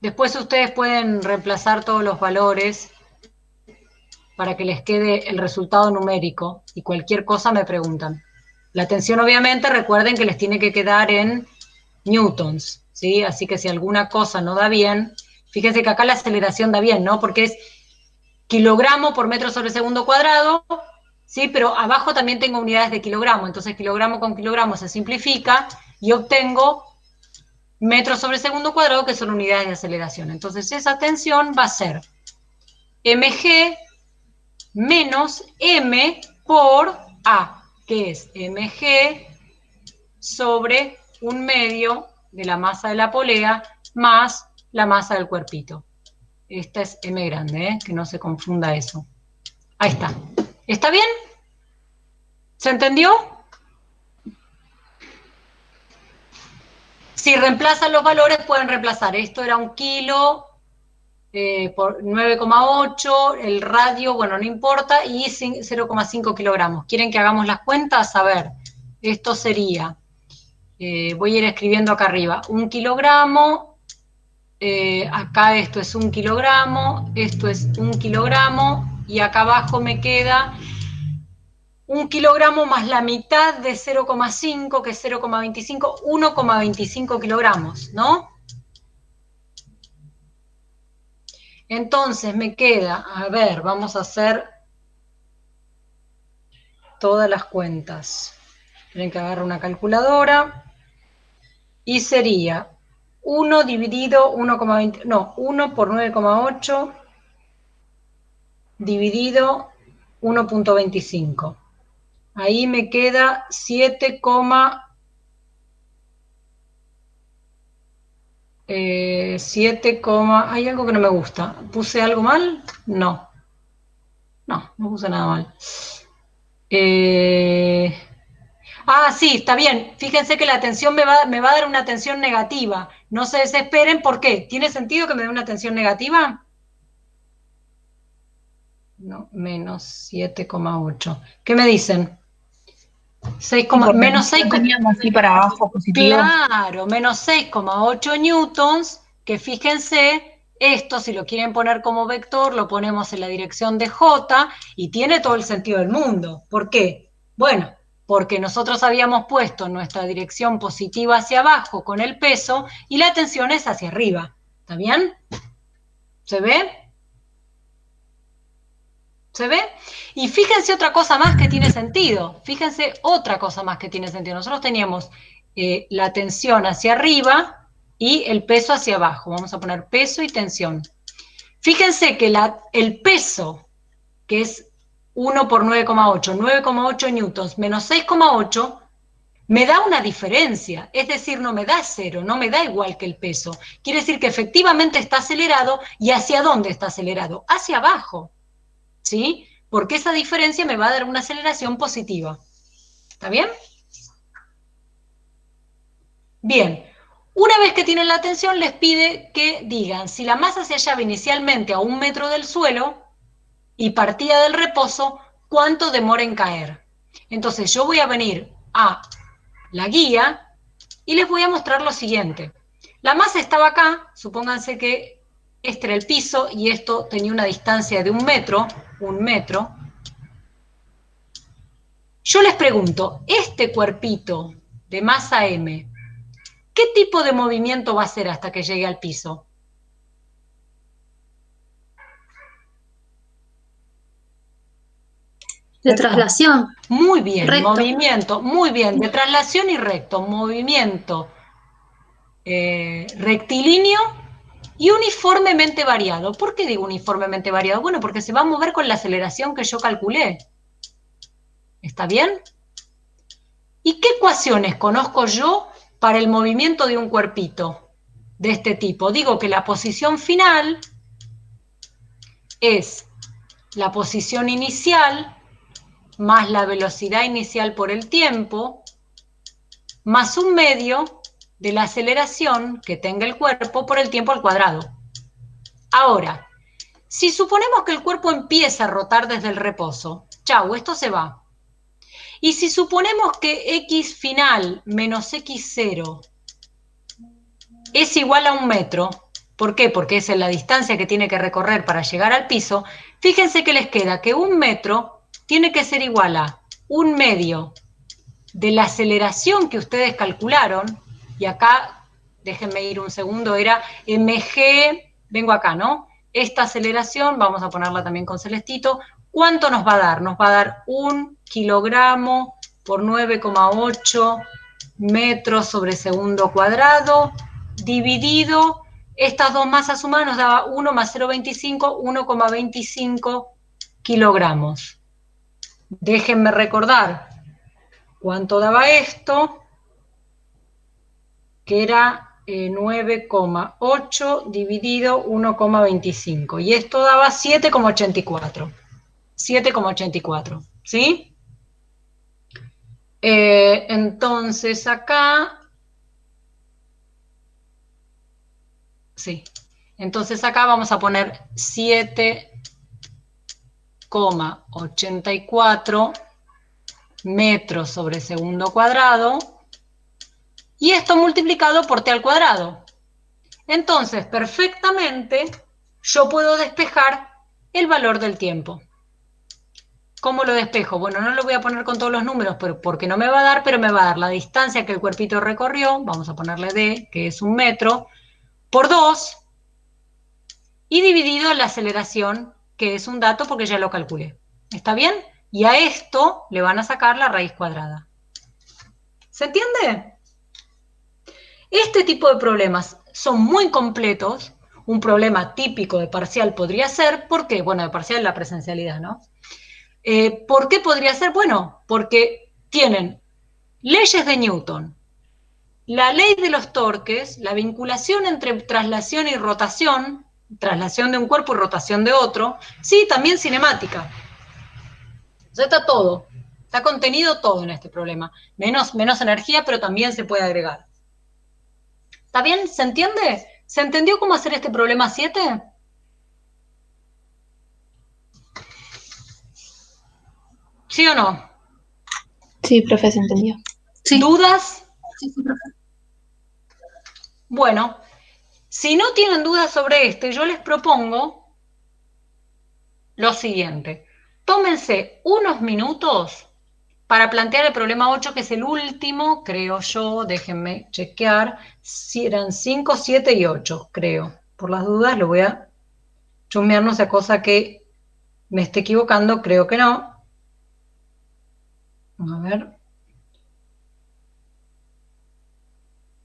Después ustedes pueden reemplazar todos los valores para que les quede el resultado numérico y cualquier cosa me preguntan. La tensión obviamente recuerden que les tiene que quedar en newtons, ¿sí? Así que si alguna cosa no da bien, fíjense que acá la aceleración da bien, ¿no? Porque es kilogramo por metro sobre segundo cuadrado, ¿sí? Pero abajo también tengo unidades de kilogramo, entonces kilogramo con kilogramo se simplifica y obtengo metros sobre segundo cuadrado, que son unidades de aceleración. Entonces esa tensión va a ser mg menos m por a, que es mg sobre 1/2 de la masa de la polea más la masa del cuerpito. Esta es m grande, ¿eh? Que no se confunda eso. Ahí está. ¿Está bien? ¿Se entendió? Si reemplazan los valores, pueden reemplazar. Esto era 1 kilo por 9,8, el radio, bueno, no importa, y 0,5 kilogramos. ¿Quieren que hagamos las cuentas? A ver, esto sería, voy a ir escribiendo acá arriba, 1 kilogramo, acá esto es 1 kilogramo, esto es 1 kilogramo, y acá abajo me queda 1 kilogramo más la mitad de 0,5, que es 0,25, 1,25 kilogramos, ¿no? Entonces me queda, a ver, vamos a hacer todas las cuentas. Tienen que agarrar una calculadora. Y sería 1 dividido 1,20, no, 1 por 9,8 dividido 1,25. Ahí me queda 7, hay algo que no me gusta. ¿Puse algo mal? No. No puse nada mal. Sí, está bien. Fíjense que la tensión me va a dar una tensión negativa. No se desesperen. ¿Por qué? ¿Tiene sentido que me dé una tensión negativa? No, menos 7,8. ¿Qué me dicen? 6, menos 6. Teníamos así para abajo positivo. Claro, menos 6,8 newtons, que fíjense, esto si lo quieren poner como vector, lo ponemos en la dirección de J y tiene todo el sentido del mundo. ¿Por qué? Bueno, porque nosotros habíamos puesto nuestra dirección positiva hacia abajo con el peso y la tensión es hacia arriba. ¿Está bien? ¿Se ve? ¿Se ve? Y fíjense otra cosa más que tiene sentido. Fíjense otra cosa más que tiene sentido. Nosotros teníamos la tensión hacia arriba y el peso hacia abajo. Vamos a poner peso y tensión. Fíjense que el peso, que es 1 por 9,8, 9,8 newtons menos 6,8, me da una diferencia. Es decir, no me da 0, no me da igual que el peso. Quiere decir que efectivamente está acelerado. ¿Y hacia dónde está acelerado? Hacia abajo. ¿Sí? Porque esa diferencia me va a dar una aceleración positiva. ¿Está bien? Bien. Una vez que tienen la tensión, les pide que digan si la masa se hallaba inicialmente a 1 metro del suelo y partía del reposo, ¿cuánto demora en caer? Entonces yo voy a venir a la guía y les voy a mostrar lo siguiente. La masa estaba acá, supónganse que este era el piso y esto tenía una distancia de 1 metro, 1 metro. Yo les pregunto, este cuerpito de masa M, ¿qué tipo de movimiento va a hacer hasta que llegue al piso? De traslación. Muy bien, Recto. movimiento, muy bien, de traslación y recto, movimiento rectilíneo y uniformemente variado. ¿Por qué digo uniformemente variado? Bueno, porque se va a mover con la aceleración que yo calculé. ¿Está bien? ¿Y qué ecuaciones conozco yo para el movimiento de un cuerpito de este tipo? Digo que la posición final es la posición inicial más la velocidad inicial por el tiempo, más un medio de la aceleración que tenga el cuerpo por el tiempo al cuadrado. Ahora, si suponemos que el cuerpo empieza a rotar desde el reposo, chau, esto se va. Y si suponemos que x final menos x0 es igual a 1 metro, ¿por qué? Porque esa es la distancia que tiene que recorrer para llegar al piso, fíjense que les queda que 1 metro tiene que ser igual a 1 medio de la aceleración que ustedes calcularon, y acá, déjenme ir un segundo, era mg, vengo acá, ¿no? Esta aceleración, vamos a ponerla también con celestito, ¿cuánto nos va a dar? Nos va a dar 1 kilogramo por 9,8 metros sobre segundo cuadrado, dividido, estas dos masas sumadas nos daba 1 más 0,25, 1,25 kilogramos. Déjenme recordar cuánto daba esto, que era 9,8 dividido 1,25. Y esto daba 7,84. 7,84, ¿sí? Entonces acá, sí, entonces acá vamos a poner 7,84 metros sobre segundo cuadrado, y esto multiplicado por t al cuadrado. Entonces, perfectamente, yo puedo despejar el valor del tiempo. ¿Cómo lo despejo? Bueno, no lo voy a poner con todos los números porque no me va a dar, pero me va a dar la distancia que el cuerpito recorrió, vamos a ponerle d, que es 1 metro, por 2, y dividido la aceleración, que es un dato porque ya lo calculé. ¿Está bien? Y a esto le van a sacar la raíz cuadrada. ¿Se entiende? Este tipo de problemas son muy completos. Un problema típico de parcial podría ser, ¿por qué? Bueno, de parcial la presencialidad, ¿no? ¿Por qué podría ser? Bueno, porque tienen leyes de Newton, la ley de los torques, la vinculación entre traslación y rotación, traslación de un cuerpo y rotación de otro, sí, también cinemática. Ya está todo, está contenido todo en este problema. Menos energía, pero también se puede agregar. ¿Está bien? ¿Se entiende? ¿Se entendió cómo hacer este problema 7? ¿Sí o no? Sí, profe, se entendió. Sí. ¿Dudas? Sí, sí, profe. Bueno, si no tienen dudas sobre este, yo les propongo lo siguiente. Tómense unos minutos para plantear el problema 8, que es el último, creo yo, déjenme chequear, si eran 5, 7 y 8, creo. Por las dudas lo voy a chumear, no sea cosa que me esté equivocando, creo que no. A ver.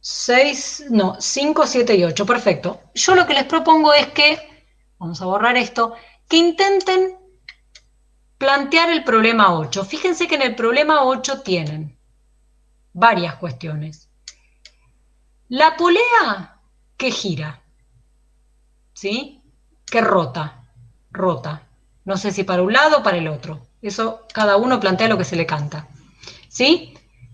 6, no, 5, 7 y 8, perfecto. Yo lo que les propongo es que, vamos a borrar esto, que intenten plantear el problema 8. Fíjense que en el problema 8 tienen varias cuestiones. La polea que gira, ¿sí? Que rota. No sé si para un lado o para el otro. Eso cada uno plantea lo que se le canta, ¿sí?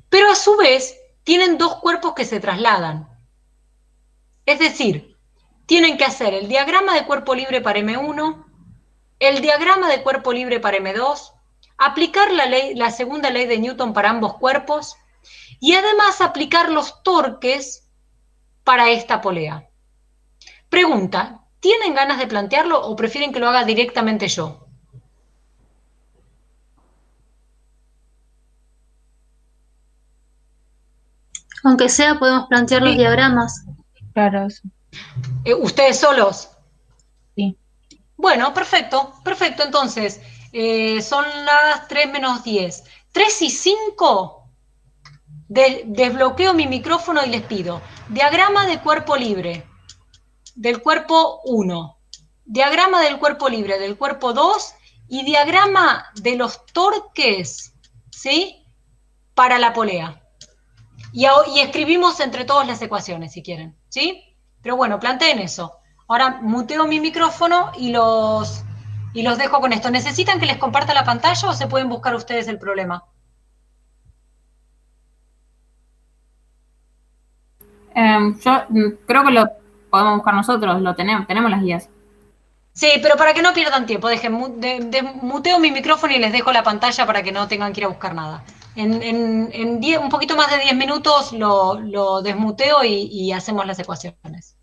Pero a su vez tienen dos cuerpos que se trasladan. Es decir, tienen que hacer el diagrama de cuerpo libre para M1, el diagrama de cuerpo libre para M2, aplicar la segunda ley de Newton para ambos cuerpos y además aplicar los torques para esta polea. Pregunta, ¿tienen ganas de plantearlo o prefieren que lo haga directamente yo? Aunque sea, podemos plantear los Sí. diagramas. Claro, eso. ¿Ustedes solos? Sí. Bueno, perfecto, perfecto. Entonces, son las 3 menos 10. 3 y 5, desbloqueo mi micrófono y les pido. Diagrama de cuerpo libre, del cuerpo 1. Diagrama del cuerpo libre, del cuerpo 2. Y diagrama de los torques, ¿sí? Para la polea. Y escribimos entre todos las ecuaciones, si quieren, ¿sí? Pero bueno, planteen eso. Ahora muteo mi micrófono y los dejo con esto. ¿Necesitan que les comparta la pantalla o se pueden buscar ustedes el problema? Yo creo que lo podemos buscar nosotros, lo tenemos las guías. Sí, pero para que no pierdan tiempo, muteo mi micrófono y les dejo la pantalla para que no tengan que ir a buscar nada. Un poquito más de 10 minutos lo desmuteo y hacemos las ecuaciones.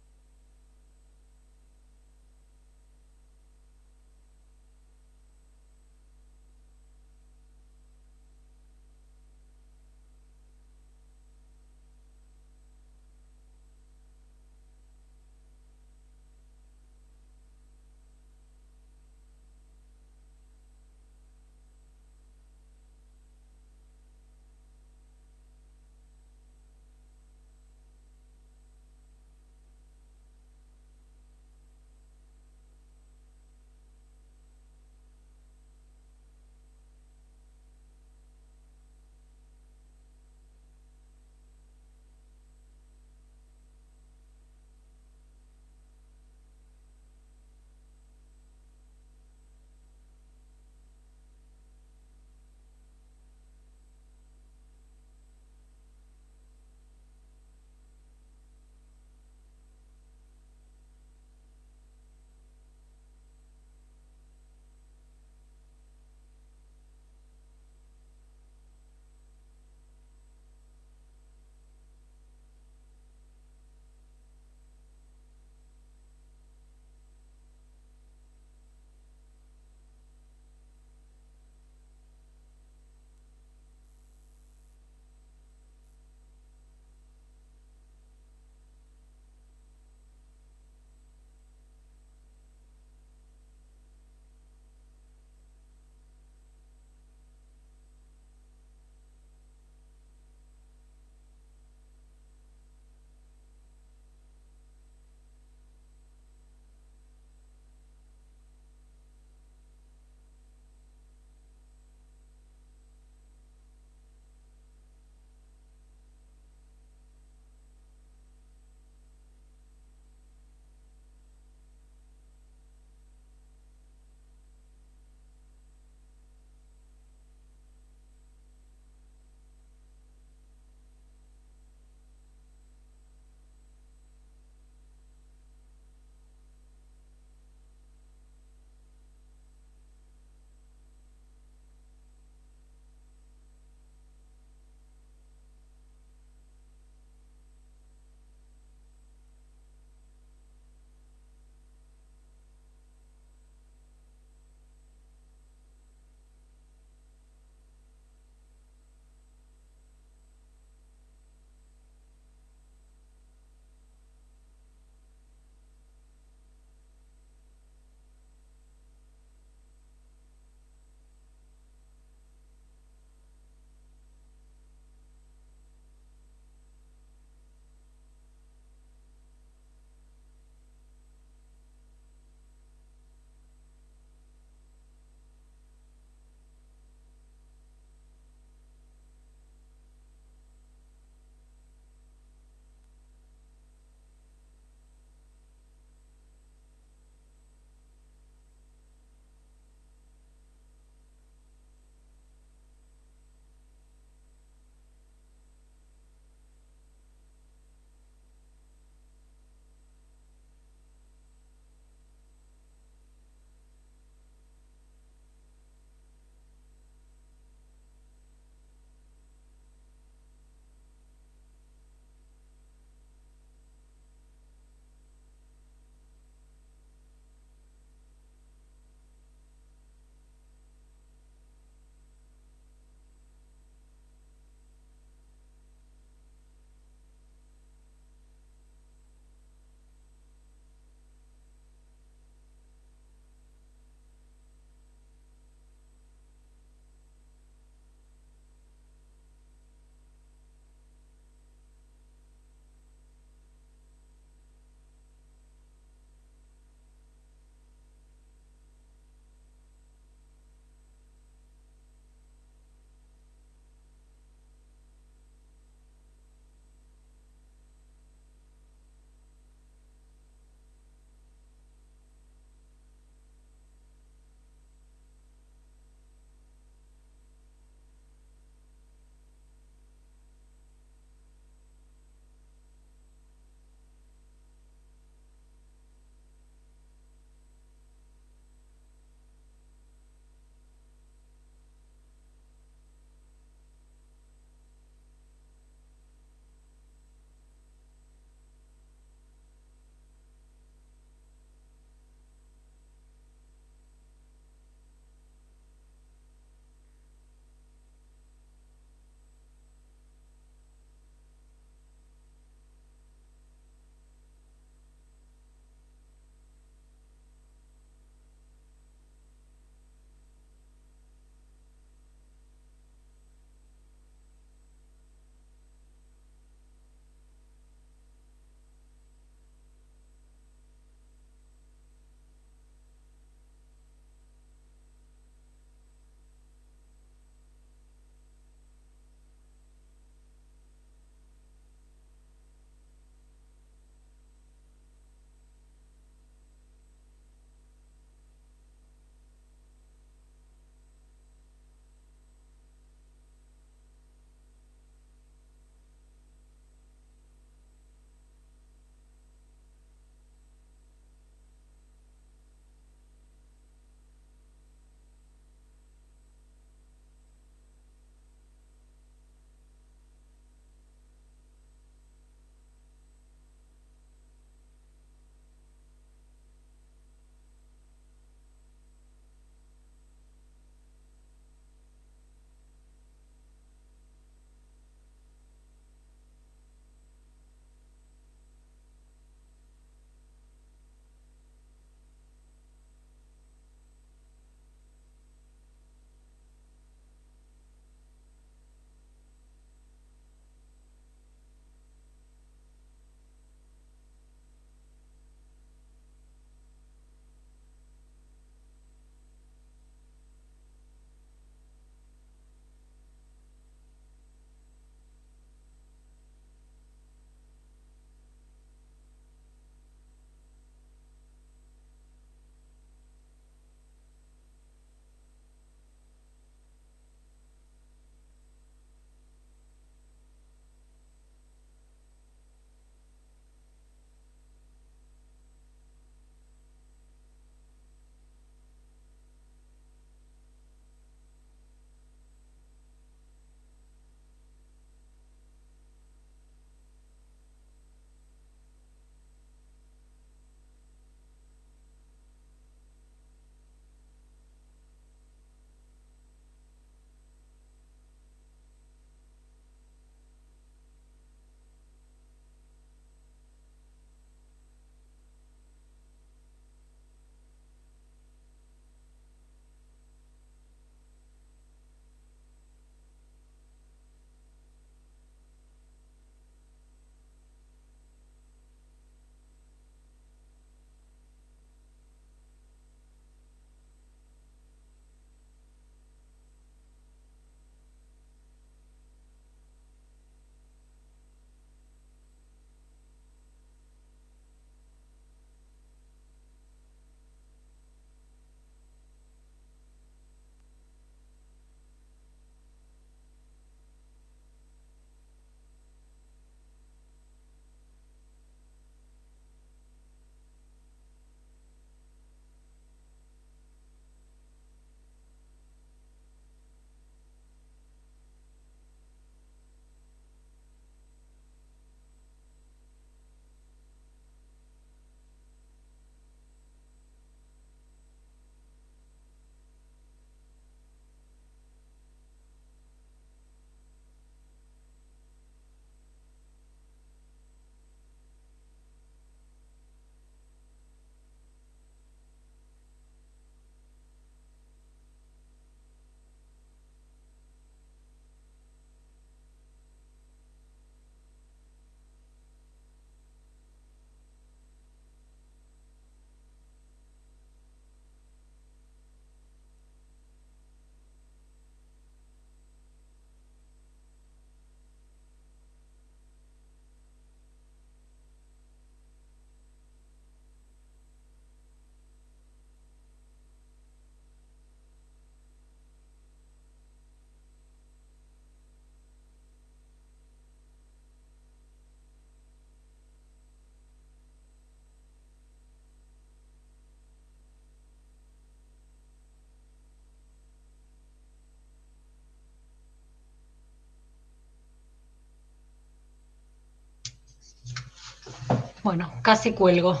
Bueno, casi cuelgo.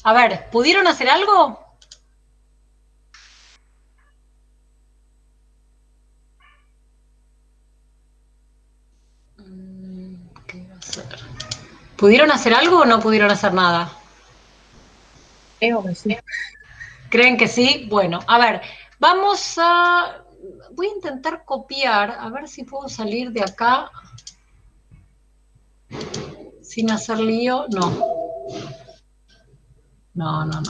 A ver, ¿pudieron hacer algo? ¿Qué iba a hacer? ¿Pudieron hacer algo o no pudieron hacer nada? Creo que sí. ¿Creen que sí? Bueno, a ver, vamos a... Voy a intentar copiar, a ver si puedo salir de acá sin hacer lío. No. No.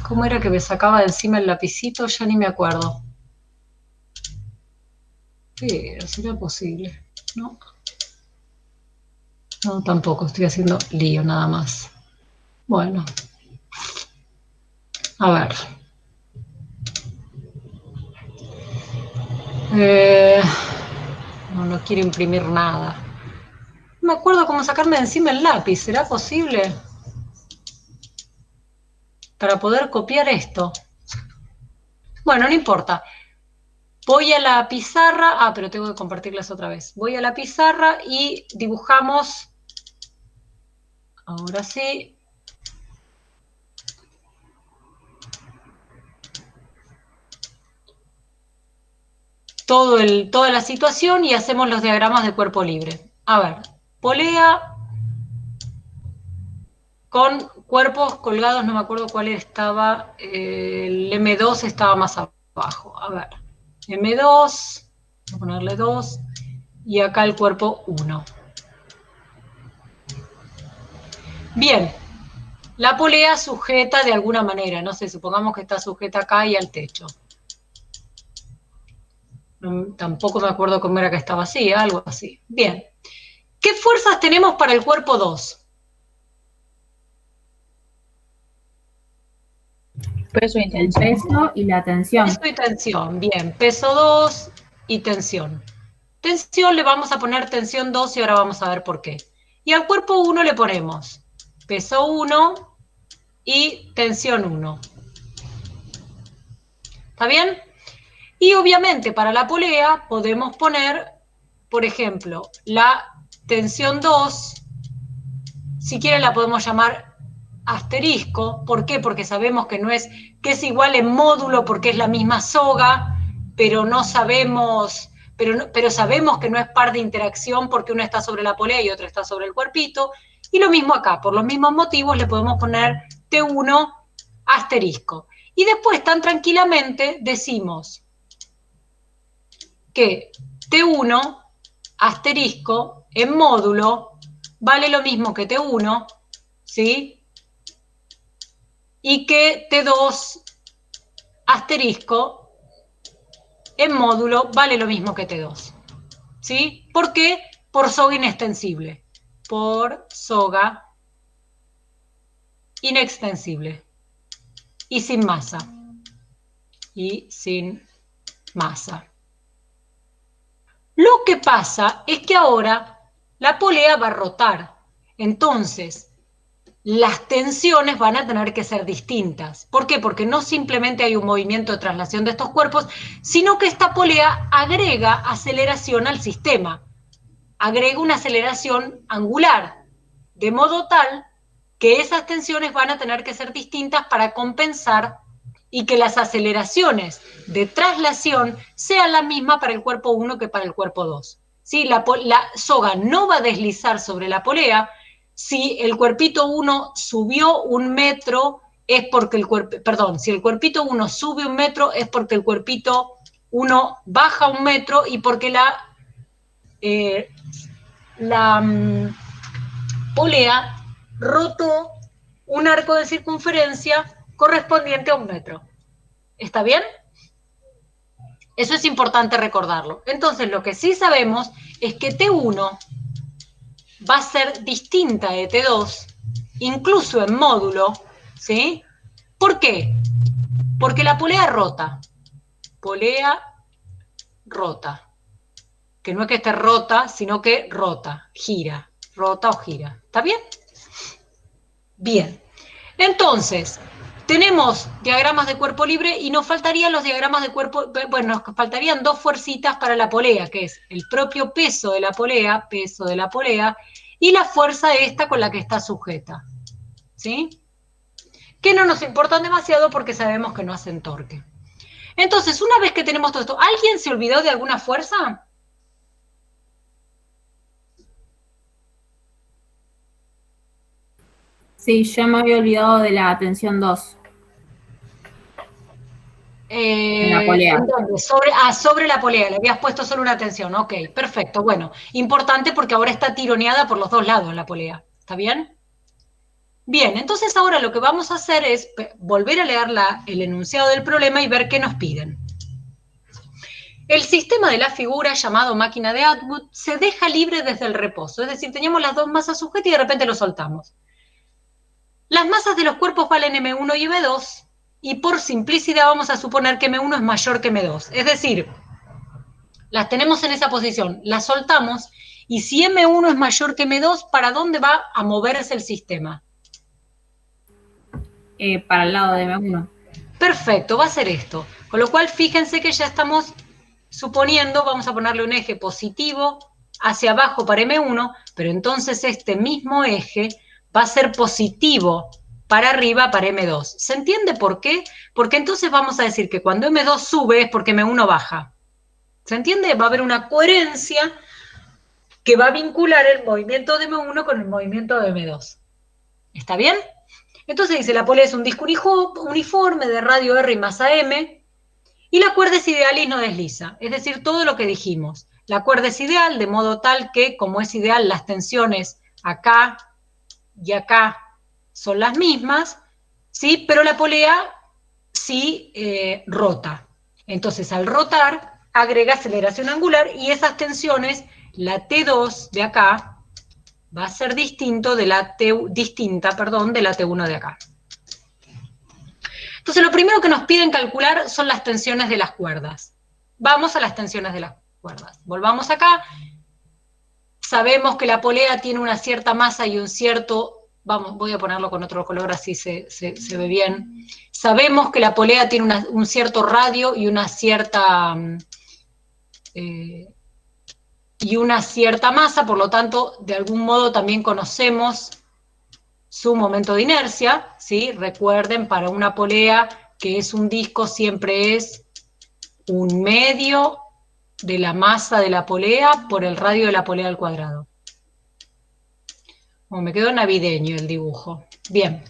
¿Cómo era que me sacaba de encima el lapicito? Ya ni me acuerdo. Pero, ¿será posible? No. No, tampoco, estoy haciendo lío nada más. Bueno. A ver. No quiero imprimir nada. No me acuerdo cómo sacarme de encima el lápiz. ¿Será posible? Para poder copiar esto. Bueno, no importa. Voy a la pizarra. Ah, pero tengo que compartirlas otra vez. Voy a la pizarra y dibujamos. Ahora sí. Toda la situación y hacemos los diagramas de cuerpo libre. A ver, polea con cuerpos colgados, no me acuerdo cuál estaba, el M2 estaba más abajo. A ver, M2, voy a ponerle 2, y acá el cuerpo 1. Bien, la polea sujeta de alguna manera, no sé, supongamos que está sujeta acá y al techo. No, tampoco me acuerdo cómo era que estaba así, algo así. Bien. ¿Qué fuerzas tenemos para el cuerpo 2? Peso y El tensión. peso y la tensión. Peso y tensión, bien. Peso 2 y tensión. Tensión le vamos a poner tensión 2 y ahora vamos a ver por qué. Y al cuerpo 1 le ponemos peso 1 y tensión 1. ¿Está bien? Y obviamente para la polea podemos poner, por ejemplo, la tensión 2, si quieren la podemos llamar asterisco. ¿Por qué? Porque sabemos que no es, que es igual en módulo porque es la misma soga, pero no sabemos, pero sabemos que no es par de interacción porque una está sobre la polea y otra está sobre el cuerpito. Y lo mismo acá, por los mismos motivos le podemos poner T1 asterisco. Y después tan tranquilamente decimos que T1 asterisco en módulo vale lo mismo que T1, ¿sí? Y que T2 asterisco en módulo vale lo mismo que T2, ¿sí? ¿Por qué? Por soga inextensible. Por soga inextensible. Y sin masa. Y sin masa. Lo que pasa es que ahora la polea va a rotar. Entonces, las tensiones van a tener que ser distintas. ¿Por qué? Porque no simplemente hay un movimiento de traslación de estos cuerpos, sino que esta polea agrega aceleración al sistema. Agrega una aceleración angular, de modo tal que esas tensiones van a tener que ser distintas para compensar y que las aceleraciones de traslación sean las mismas para el cuerpo 1 que para el cuerpo 2. ¿Sí? La soga no va a deslizar sobre la polea. Si el cuerpito 1 subió 1 metro, es porque si el cuerpito 1 sube 1 metro, es porque el cuerpito 1 baja 1 metro y porque la polea rotó un arco de circunferencia correspondiente a 1 metro. ¿Está bien? Eso es importante recordarlo. Entonces, lo que sí sabemos es que T1 va a ser distinta de T2, incluso en módulo, ¿sí? ¿Por qué? Porque la polea rota. Polea rota. Que no es que esté rota, sino que rota, gira. Rota o gira. ¿Está bien? Bien. Entonces, tenemos diagramas de cuerpo libre y nos faltarían los diagramas de cuerpo, bueno, nos faltarían 2 fuercitas para la polea, que es el propio peso de la polea, y la fuerza esta con la que está sujeta, ¿sí? Que no nos importan demasiado porque sabemos que no hacen torque. Entonces, una vez que tenemos todo esto, ¿alguien se olvidó de alguna fuerza? Sí, yo me había olvidado de la tensión 2. La polea. Sobre la polea, le habías puesto solo una tensión, ok, perfecto, bueno, importante porque ahora está tironeada por los dos lados la polea, ¿está bien? Bien, entonces ahora lo que vamos a hacer es volver a leer el enunciado del problema y ver qué nos piden. El sistema de la figura, llamado máquina de Atwood, se deja libre desde el reposo, es decir, teníamos las dos masas sujetas y de repente lo soltamos. Las masas de los cuerpos valen M1 y M2, y por simplicidad vamos a suponer que M1 es mayor que M2. Es decir, las tenemos en esa posición, las soltamos, y si M1 es mayor que M2, ¿para dónde va a moverse el sistema? Para el lado de M1. Perfecto, va a ser esto. Con lo cual, fíjense que ya estamos suponiendo, vamos a ponerle un eje positivo hacia abajo para M1, pero entonces este mismo eje va a ser positivo para arriba para M2. ¿Se entiende por qué? Porque entonces vamos a decir que cuando M2 sube es porque M1 baja. ¿Se entiende? Va a haber una coherencia que va a vincular el movimiento de M1 con el movimiento de M2. ¿Está bien? Entonces dice, la polea es un disco uniforme de radio R y masa M, y la cuerda es ideal y no desliza. Es decir, todo lo que dijimos. La cuerda es ideal de modo tal que, como es ideal, las tensiones acá y acá son las mismas, ¿sí? Pero la polea sí rota. Entonces, al rotar, agrega aceleración angular y esas tensiones, la T2 de acá, va a ser distinta de la T1 de acá. Entonces, lo primero que nos piden calcular son las tensiones de las cuerdas. Vamos a las tensiones de las cuerdas. Volvamos acá. Sabemos que la polea tiene una cierta masa y un cierto... voy a ponerlo con otro color, así se ve bien. Sabemos que la polea tiene un cierto radio y una cierta masa, por lo tanto, de algún modo también conocemos su momento de inercia, ¿sí? Recuerden, para una polea que es un disco siempre es un medio de la masa de la polea por el radio de la polea al cuadrado. Me quedó navideño el dibujo. Bien.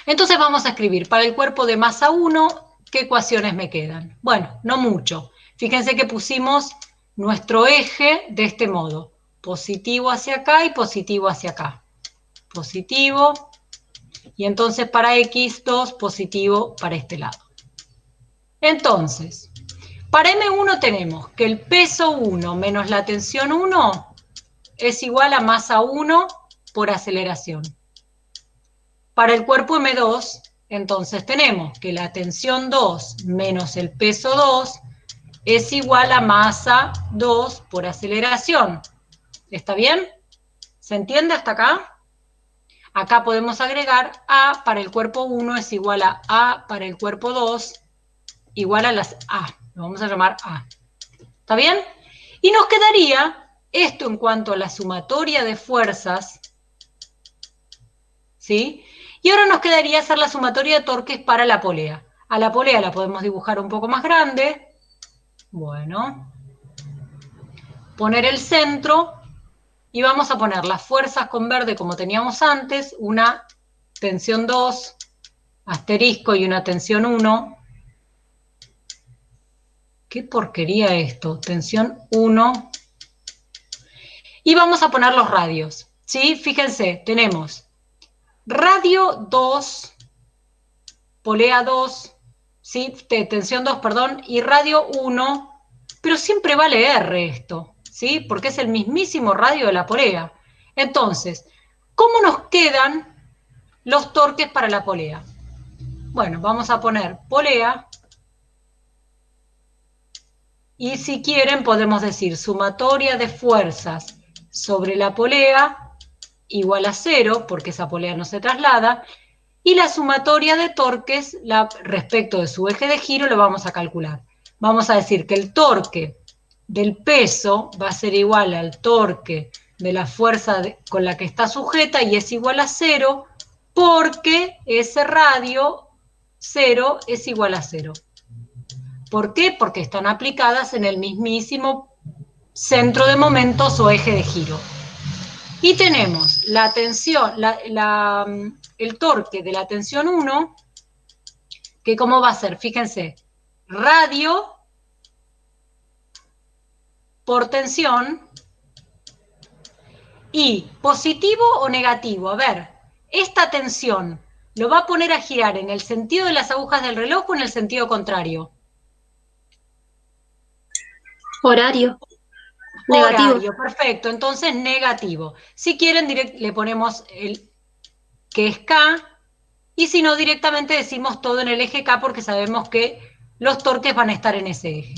Entonces vamos a escribir, para el cuerpo de masa 1, ¿qué ecuaciones me quedan? Bueno, no mucho. Fíjense que pusimos nuestro eje de este modo. Positivo hacia acá y positivo hacia acá. Positivo, y entonces para X2, positivo para este lado. Entonces, para M1 tenemos que el peso 1 menos la tensión 1 es igual a masa 1 por aceleración. Para el cuerpo M2, entonces tenemos que la tensión 2 menos el peso 2 es igual a masa 2 por aceleración. ¿Está bien? ¿Se entiende hasta acá? Acá podemos agregar A para el cuerpo 1 es igual a A para el cuerpo 2 igual a las A. Lo vamos a llamar A. ¿Está bien? Y nos quedaría esto en cuanto a la sumatoria de fuerzas, ¿sí? Y ahora nos quedaría hacer la sumatoria de torques para la polea. A la polea la podemos dibujar un poco más grande. Bueno. Poner el centro. Y vamos a poner las fuerzas con verde como teníamos antes, una tensión 2, asterisco y una tensión 1. ¿Qué porquería esto? Tensión 1. Y vamos a poner los radios, ¿sí? Fíjense, tenemos radio 2, polea 2, ¿sí? Tensión 2, perdón, y radio 1, pero siempre vale R esto. ¿Sí? Porque es el mismísimo radio de la polea. Entonces, ¿cómo nos quedan los torques para la polea? Bueno, vamos a poner polea, y si quieren podemos decir sumatoria de fuerzas sobre la polea igual a 0, porque esa polea no se traslada, y la sumatoria de torques respecto de su eje de giro lo vamos a calcular. Vamos a decir que el torque del peso va a ser igual al torque de la fuerza con la que está sujeta y es igual a 0 porque ese radio 0 es igual a 0. ¿Por qué? Porque están aplicadas en el mismísimo centro de momentos o eje de giro. Y tenemos la tensión, el torque de la tensión 1, que ¿cómo va a ser? Fíjense, radio por tensión y positivo o negativo. A ver, esta tensión lo va a poner a girar en el sentido de las agujas del reloj o en el sentido contrario. Horario. Negativo. Horario, perfecto, entonces negativo. Si quieren, le ponemos el que es K, y si no, directamente decimos todo en el eje K porque sabemos que los torques van a estar en ese eje.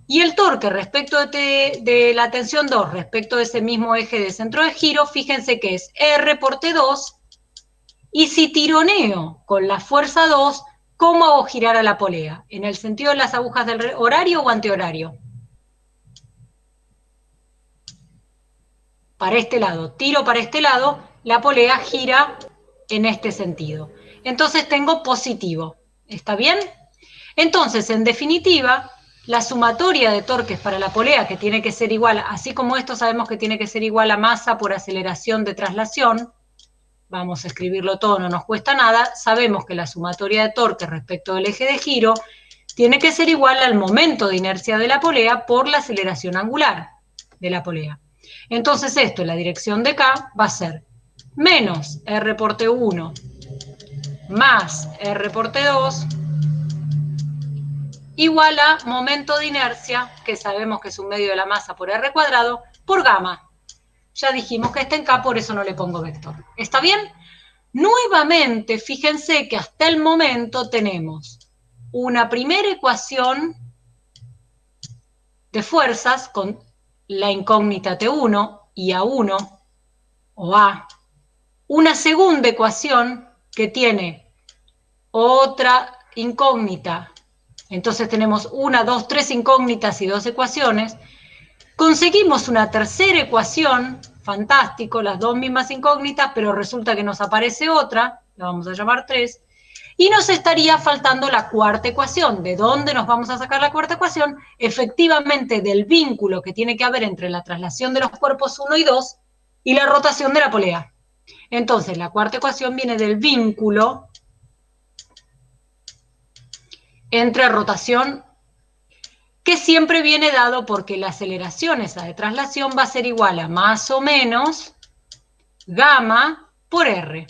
Y el torque respecto de la tensión 2, respecto de ese mismo eje de centro de giro, fíjense que es R por T2, y si tironeo con la fuerza 2, ¿cómo hago girar a la polea? ¿En el sentido de las agujas del horario o antihorario? Para este lado, tiro para este lado, la polea gira en este sentido. Entonces tengo positivo, ¿está bien? Entonces, en definitiva, la sumatoria de torques para la polea, que tiene que ser igual, así como esto sabemos que tiene que ser igual a masa por aceleración de traslación, vamos a escribirlo todo, no nos cuesta nada, sabemos que la sumatoria de torques respecto del eje de giro tiene que ser igual al momento de inercia de la polea por la aceleración angular de la polea. Entonces esto, en la dirección de K, va a ser menos R por T1 más R por T2 igual a momento de inercia, que sabemos que es un medio de la masa por R cuadrado, por gamma. Ya dijimos que está en K, por eso no le pongo vector. ¿Está bien? Nuevamente, fíjense que hasta el momento tenemos una primera ecuación de fuerzas con la incógnita T1 y A1 o A, una segunda ecuación que tiene otra incógnita, entonces tenemos 1, 2, 3 incógnitas y 2 ecuaciones, conseguimos una tercera ecuación, fantástico, las dos mismas incógnitas, pero resulta que nos aparece otra, la vamos a llamar 3, y nos estaría faltando la cuarta ecuación. ¿De dónde nos vamos a sacar la cuarta ecuación? Efectivamente, del vínculo que tiene que haber entre la traslación de los cuerpos 1 y 2 y la rotación de la polea. Entonces, la cuarta ecuación viene del vínculo entre rotación, que siempre viene dado porque la aceleración esa de traslación va a ser igual a más o menos gamma por R.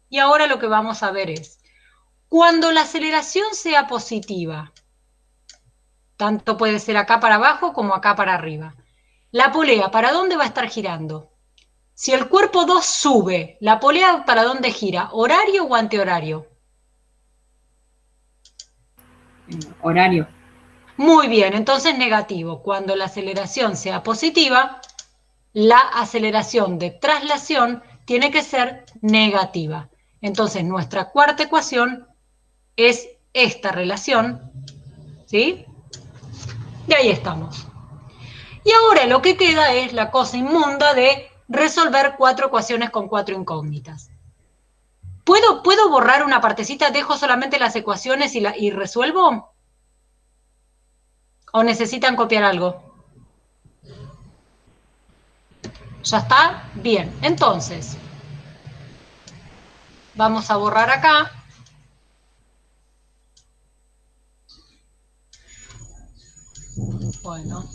Y ahora lo que vamos a ver es, cuando la aceleración sea positiva, tanto puede ser acá para abajo como acá para arriba, la polea, ¿para dónde va a estar girando? Si el cuerpo 2 sube, ¿la polea para dónde gira? ¿Horario o antihorario? Horario. Muy bien, entonces negativo. Cuando la aceleración sea positiva, la aceleración de traslación tiene que ser negativa. Entonces nuestra cuarta ecuación es esta relación, ¿sí? Y ahí estamos. Y ahora lo que queda es la cosa inmunda de resolver 4 ecuaciones con 4 incógnitas. ¿Puedo borrar una partecita? ¿Dejo solamente las ecuaciones y resuelvo? ¿O necesitan copiar algo? ¿Ya está? Bien, entonces, vamos a borrar acá. Bueno.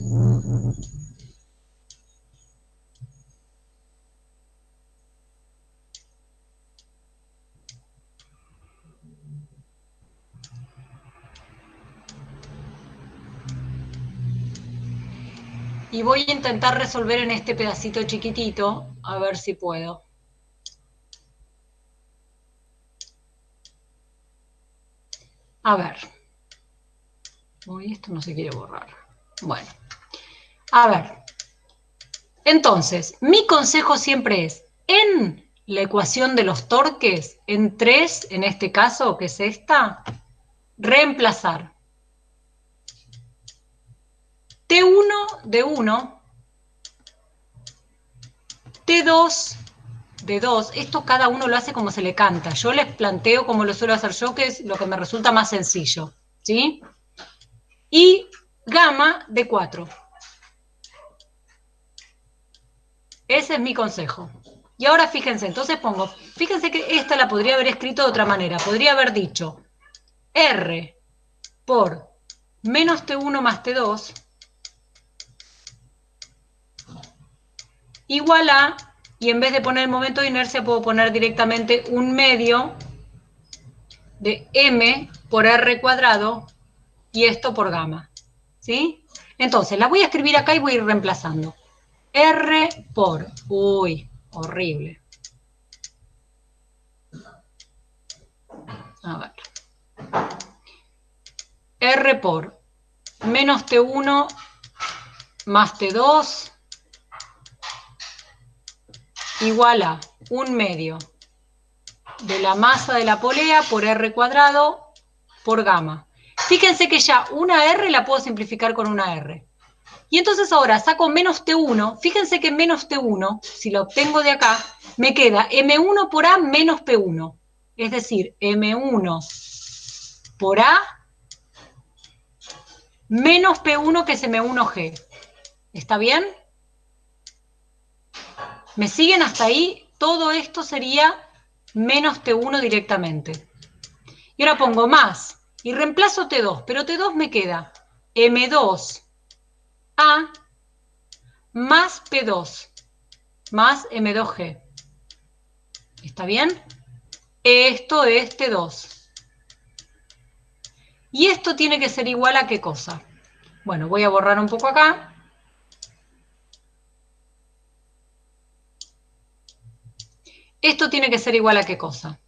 Y voy a intentar resolver en este pedacito chiquitito, a ver si puedo. A ver. Uy, esto no se quiere borrar. Bueno. A ver. Entonces, mi consejo siempre es, en la ecuación de los torques, en 3, en este caso, que es esta, reemplazar T1 de 1 T2 de 2, esto cada uno lo hace como se le canta. Yo les planteo como lo suelo hacer yo, que es lo que me resulta más sencillo. ¿Sí? Y gamma de 4. Ese es mi consejo. Y ahora fíjense, entonces fíjense que esta la podría haber escrito de otra manera. Podría haber dicho R por menos T1 más T2 igual a, y en vez de poner el momento de inercia puedo poner directamente un medio de M por R cuadrado y esto por gamma. ¿Sí? Entonces, la voy a escribir acá y voy a ir reemplazando. R por, uy, horrible. A ver. R por menos T1 más T2 igual a un medio de la masa de la polea por R cuadrado por gamma. Fíjense que ya una R la puedo simplificar con una R. Y entonces ahora saco menos T1. Fíjense que menos T1, si lo obtengo de acá, me queda M1 por A menos P1. Es decir, M1 por A menos P1 que es M1G. ¿Está bien? ¿Me siguen hasta ahí? Todo esto sería menos T1 directamente. Y ahora pongo más. Y reemplazo T2. Pero T2 me queda M2A más P2 más M2G. ¿Está bien? Esto es T2. ¿Y esto tiene que ser igual a qué cosa? Bueno, voy a borrar un poco acá. Esto tiene que ser igual a qué cosa.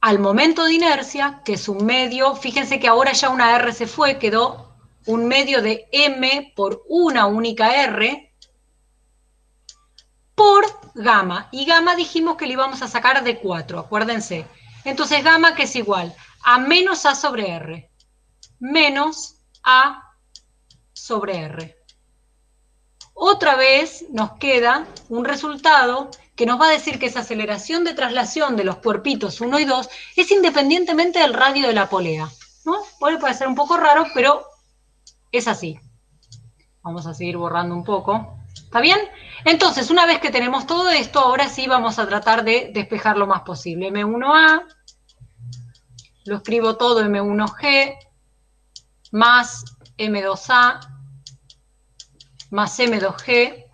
Al momento de inercia, que es un medio, fíjense que ahora ya una R se fue, quedó un medio de M por una única R por gamma. Y gamma dijimos que le íbamos a sacar de 4, acuérdense. Entonces gamma que es igual a menos A sobre R. Menos A sobre R. Otra vez nos queda un resultado que nos va a decir que esa aceleración de traslación de los cuerpitos 1 y 2 es independientemente del radio de la polea, ¿no? Puede parecer un poco raro, pero es así. Vamos a seguir borrando un poco. ¿Está bien? Entonces, una vez que tenemos todo esto, ahora sí vamos a tratar de despejar lo más posible. M1A, lo escribo todo M1G, más M2A, más M2G,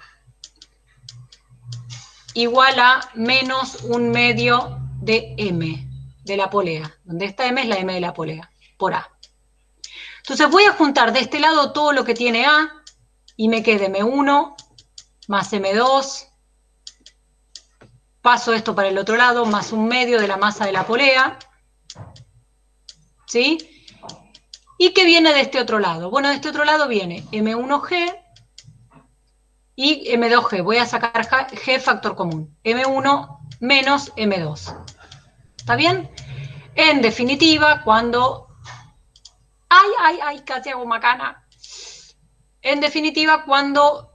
igual a menos un medio de M, de la polea, donde esta M es la M de la polea, por A. Entonces voy a juntar de este lado todo lo que tiene A, y me queda M1 más M2, paso esto para el otro lado, más un medio de la masa de la polea, ¿sí? ¿Y qué viene de este otro lado? Bueno, de este otro lado viene M1G, y M2G, voy a sacar G factor común, M1 menos M2. ¿Está bien? En definitiva, cuando... ¡Ay, casi hago macana! En definitiva, cuando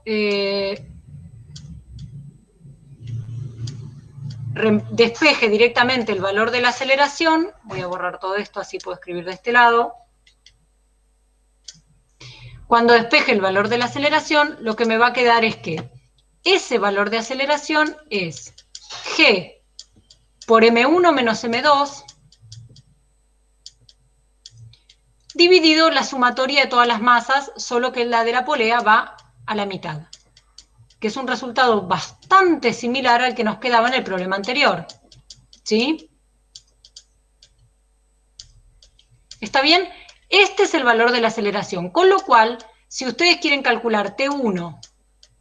despeje directamente el valor de la aceleración, voy a borrar todo esto, así puedo escribir de este lado. Cuando despeje el valor de la aceleración, lo que me va a quedar es que ese valor de aceleración es G por M1 menos M2 dividido la sumatoria de todas las masas, solo que la de la polea va a la mitad, que es un resultado bastante similar al que nos quedaba en el problema anterior. ¿Sí? ¿Está bien? Este es el valor de la aceleración, con lo cual, si ustedes quieren calcular T1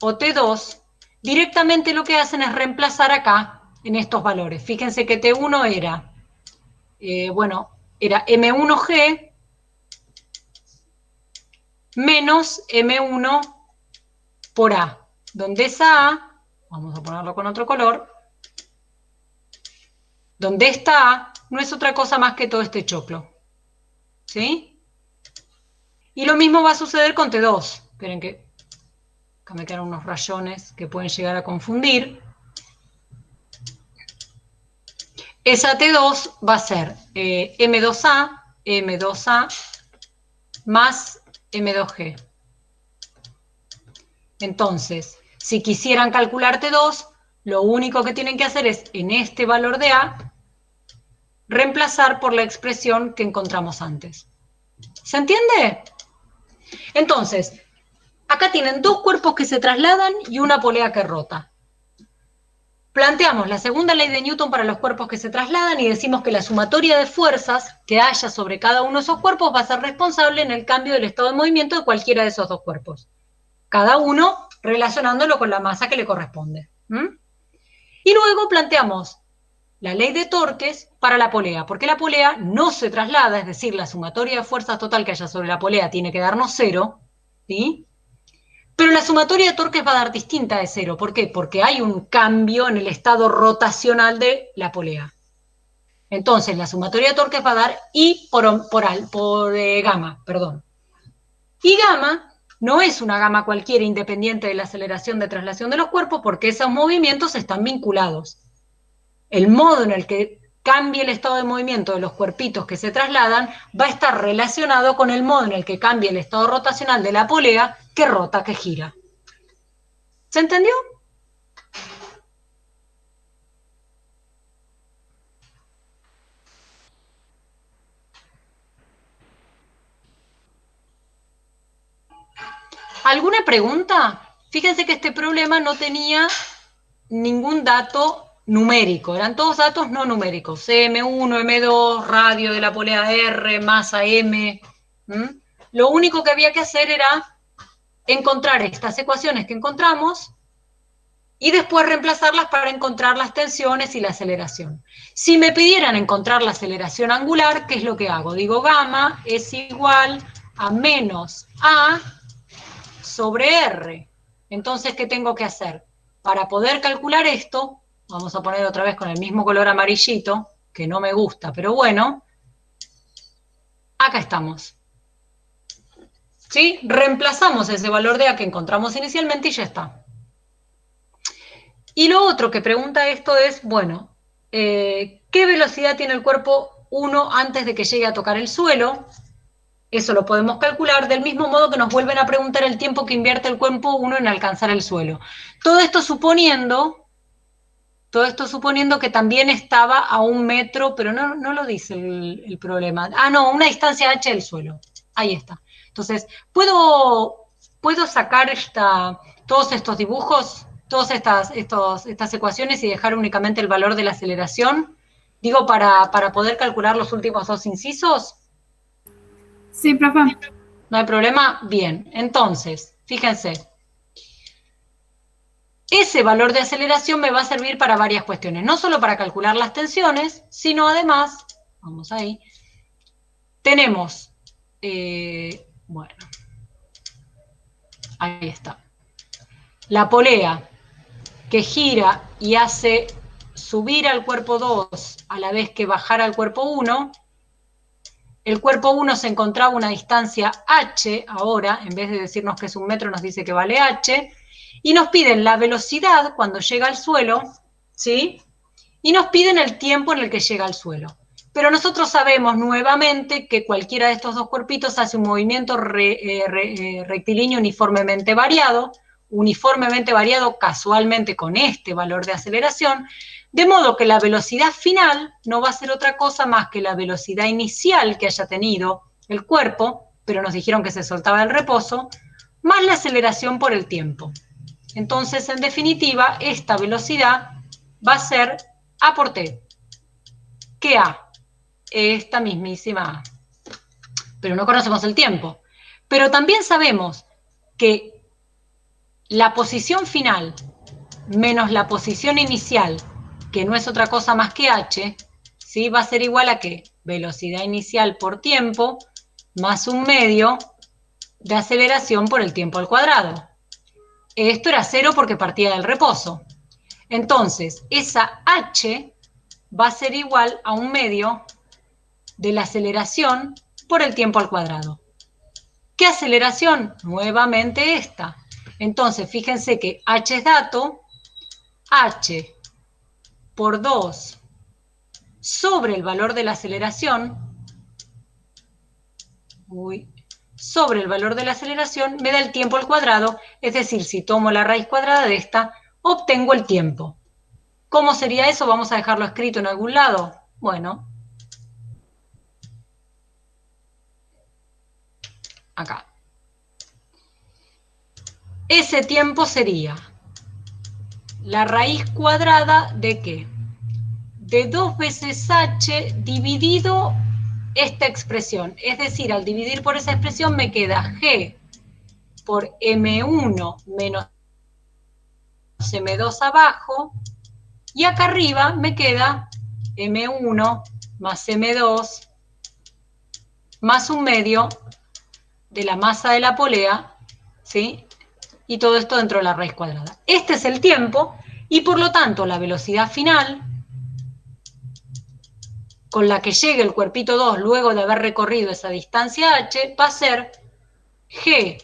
o T2, directamente lo que hacen es reemplazar acá, en estos valores. Fíjense que T1 era, era M1G menos M1 por A, donde esa A, vamos a ponerlo con otro color, donde esta A no es otra cosa más que todo este choclo. ¿Sí? Y lo mismo va a suceder con T2. Esperen que acá me quedan unos rayones que pueden llegar a confundir. esa T2 va a ser M2A más M2G. Entonces, si quisieran calcular T2, lo único que tienen que hacer es, en este valor de A, reemplazar por la expresión que encontramos antes. ¿Se entiende? Entonces, acá tienen dos cuerpos que se trasladan y una polea que rota. Planteamos la segunda ley de Newton para los cuerpos que se trasladan y decimos que la sumatoria de fuerzas que haya sobre cada uno de esos cuerpos va a ser responsable en el cambio del estado de movimiento de cualquiera de esos dos cuerpos. Cada uno relacionándolo con la masa que le corresponde. Y luego planteamos la ley de torques para la polea, porque la polea no se traslada, es decir, la sumatoria de fuerzas total que haya sobre la polea tiene que darnos 0, ¿sí? Pero la sumatoria de torques va a dar distinta de 0. ¿Por qué? Porque hay un cambio en el estado rotacional de la polea. Entonces, la sumatoria de torques va a dar I por gamma, perdón. Y gamma no es una gamma cualquiera independiente de la aceleración de traslación de los cuerpos, porque esos movimientos están vinculados. El modo en el que cambie el estado de movimiento de los cuerpitos que se trasladan va a estar relacionado con el modo en el que cambie el estado rotacional de la polea que rota, que gira. ¿Se entendió? ¿Alguna pregunta? Fíjense que este problema no tenía ningún dato numérico, eran todos datos no numéricos, M1, M2, radio de la polea R, masa M. Lo único que había que hacer era encontrar estas ecuaciones que encontramos y después reemplazarlas para encontrar las tensiones y la aceleración. Si me pidieran encontrar la aceleración angular, ¿qué es lo que hago? Digo, gamma es igual a menos A sobre R. Entonces, ¿qué tengo que hacer? Para poder calcular esto, vamos a poner otra vez con el mismo color amarillito, que no me gusta, pero bueno, acá estamos. ¿Sí? Reemplazamos ese valor de A que encontramos inicialmente y ya está. Y lo otro que pregunta esto es, bueno, ¿qué velocidad tiene el cuerpo 1 antes de que llegue a tocar el suelo? Eso lo podemos calcular del mismo modo que nos vuelven a preguntar el tiempo que invierte el cuerpo 1 en alcanzar el suelo. Todo esto suponiendo que también estaba a 1 metro, pero no lo dice el problema. Ah, no, una distancia h del suelo. Ahí está. Entonces, ¿puedo sacar todos estos dibujos, todas estas ecuaciones y dejar únicamente el valor de la aceleración? Digo, para poder calcular los últimos dos incisos. Sí, profe. ¿No hay problema? Bien, entonces, fíjense. Ese valor de aceleración me va a servir para varias cuestiones, no solo para calcular las tensiones, sino además, vamos ahí, tenemos, bueno, ahí está, la polea que gira y hace subir al cuerpo 2 a la vez que bajar al cuerpo 1. El cuerpo 1 se encontraba a una distancia h, ahora, en vez de decirnos que es 1 metro, nos dice que vale h, y nos piden la velocidad cuando llega al suelo, ¿sí? Y nos piden el tiempo en el que llega al suelo. Pero nosotros sabemos nuevamente que cualquiera de estos dos cuerpitos hace un movimiento rectilíneo uniformemente variado casualmente con este valor de aceleración, de modo que la velocidad final no va a ser otra cosa más que la velocidad inicial que haya tenido el cuerpo, pero nos dijeron que se soltaba el reposo, más la aceleración por el tiempo. Entonces, en definitiva, esta velocidad va a ser A por T. ¿Qué A? Esta mismísima A. Pero no conocemos el tiempo. Pero también sabemos que la posición final menos la posición inicial, que no es otra cosa más que h, ¿sí? Va a ser igual a ¿qué? Velocidad inicial por tiempo más 1 medio de aceleración por el tiempo al cuadrado. Esto era 0 porque partía del reposo. Entonces, esa h va a ser igual a 1 medio de la aceleración por el tiempo al cuadrado. ¿Qué aceleración? Nuevamente esta. Entonces, fíjense que h es dato, h por 2 sobre el valor de la aceleración, sobre el valor de la aceleración me da el tiempo al cuadrado, es decir, si tomo la raíz cuadrada de esta, obtengo el tiempo. ¿Cómo sería eso? Vamos a dejarlo escrito en algún lado. Bueno, acá. Ese tiempo sería la raíz cuadrada ¿de qué? De 2 veces h dividido esta expresión. Es decir, al dividir por esa expresión me queda g por m1 menos m2 abajo, y acá arriba me queda m1 más m2 más 1/2 de la masa de la polea, ¿sí? Y todo esto dentro de la raíz cuadrada. Este es el tiempo, y por lo tanto la velocidad final con la que llegue el cuerpito 2 luego de haber recorrido esa distancia h va a ser g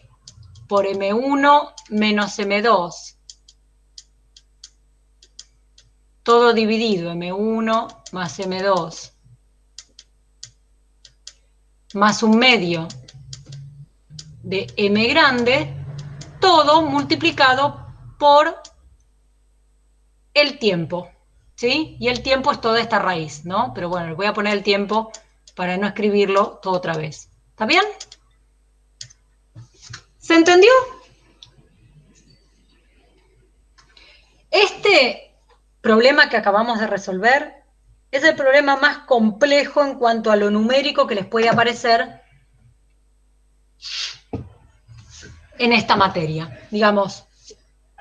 por m1 menos m2, todo dividido, m1 más m2, más 1/2 de m grande, todo multiplicado por el tiempo, ¿sí? Y el tiempo es toda esta raíz, ¿no? Pero bueno, les voy a poner el tiempo para no escribirlo todo otra vez. ¿Está bien? ¿Se entendió? Este problema que acabamos de resolver es el problema más complejo en cuanto a lo numérico que les puede aparecer en esta materia. Digamos,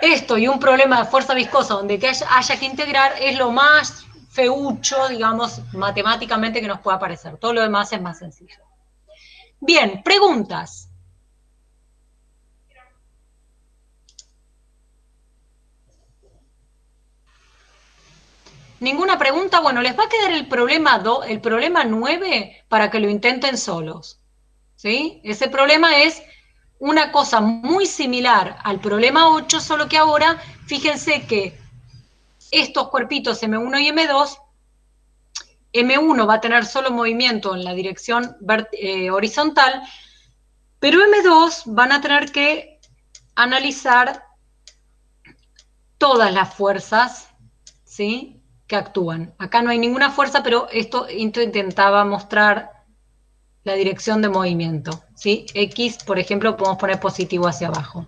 esto y un problema de fuerza viscosa donde haya que integrar es lo más feucho, digamos, matemáticamente que nos pueda aparecer. Todo lo demás es más sencillo. Bien, preguntas. ¿Ninguna pregunta? Bueno, les va a quedar el problema 9 para que lo intenten solos. ¿Sí? Ese problema es una cosa muy similar al problema 8, solo que ahora, fíjense que estos cuerpitos M1 y M2, M1 va a tener solo movimiento en la dirección horizontal, pero M2 van a tener que analizar todas las fuerzas, ¿sí?, que actúan. Acá no hay ninguna fuerza, pero esto intentaba mostrar la dirección de movimiento, ¿sí? X, por ejemplo, podemos poner positivo hacia abajo,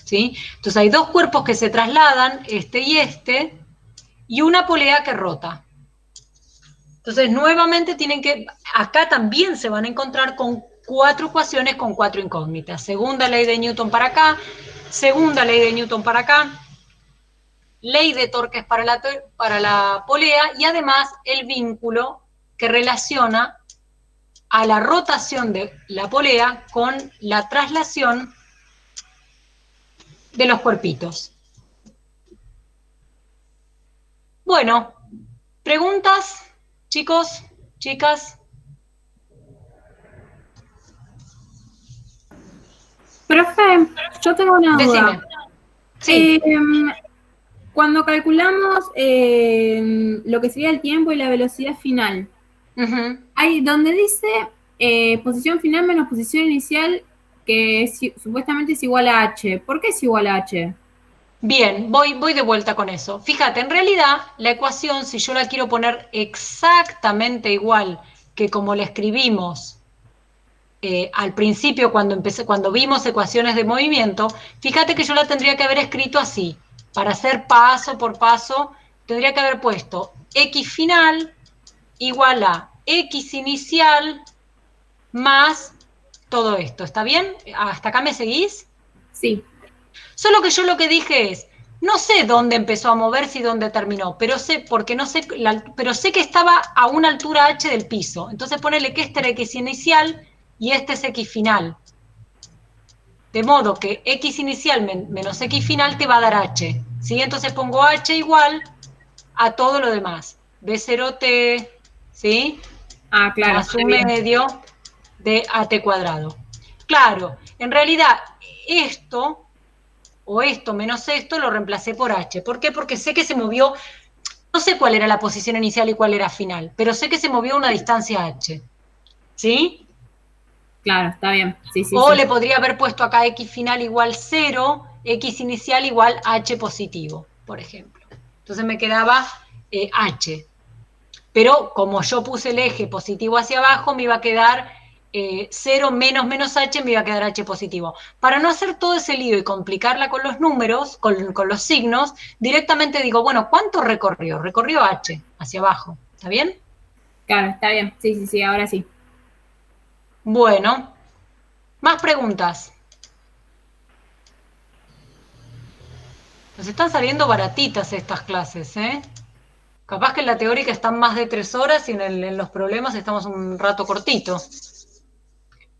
¿sí? Entonces hay dos cuerpos que se trasladan, este, y una polea que rota. Entonces, nuevamente tienen que, acá también se van a encontrar con 4 ecuaciones con 4 incógnitas. Segunda ley de Newton para acá, segunda ley de Newton para acá, ley de torques para la polea, y además el vínculo que relaciona a la rotación de la polea con la traslación de los cuerpitos. Bueno, ¿preguntas, chicos, chicas? Profe, yo tengo una duda. Decime. Sí. Cuando calculamos lo que sería el tiempo y la velocidad final, hay donde dice posición final menos posición inicial, que supuestamente es igual a h. ¿Por qué es igual a h? Bien, voy de vuelta con eso. Fíjate, en realidad la ecuación, si yo la quiero poner exactamente igual que como la escribimos al principio cuando vimos ecuaciones de movimiento, fíjate que yo la tendría que haber escrito así. Para hacer paso por paso, tendría que haber puesto x final igual a x inicial más todo esto. ¿Está bien? ¿Hasta acá me seguís? Sí. Solo que yo lo que dije es, no sé dónde empezó a moverse y dónde terminó, pero sé que estaba a una altura h del piso. Entonces ponele que este era x inicial y este es x final. De modo que x inicial menos x final te va a dar h, ¿sí? Entonces pongo h igual a todo lo demás. B0t, ¿sí? Ah, claro. Más 1/2 de at cuadrado. Claro, en realidad esto, o esto menos esto, lo reemplacé por h. ¿Por qué? Porque sé que se movió, no sé cuál era la posición inicial y cuál era final, pero sé que se movió a una distancia h. ¿Sí? Claro, está bien. Sí, sí, O sí. le podría haber puesto acá x final igual 0, x inicial igual h positivo, por ejemplo. Entonces me quedaba h. Pero como yo puse el eje positivo hacia abajo, me iba a quedar 0 menos menos h, me iba a quedar h positivo. Para no hacer todo ese lío y complicarla con los números, con los signos, directamente digo, bueno, ¿cuánto recorrió? Recorrió h, hacia abajo. ¿Está bien? Claro, está bien. Sí, sí, sí, ahora sí. Bueno, más preguntas. Nos están saliendo baratitas estas clases, ¿eh? Capaz que en la teórica están más de 3 horas y en los problemas estamos un rato cortito.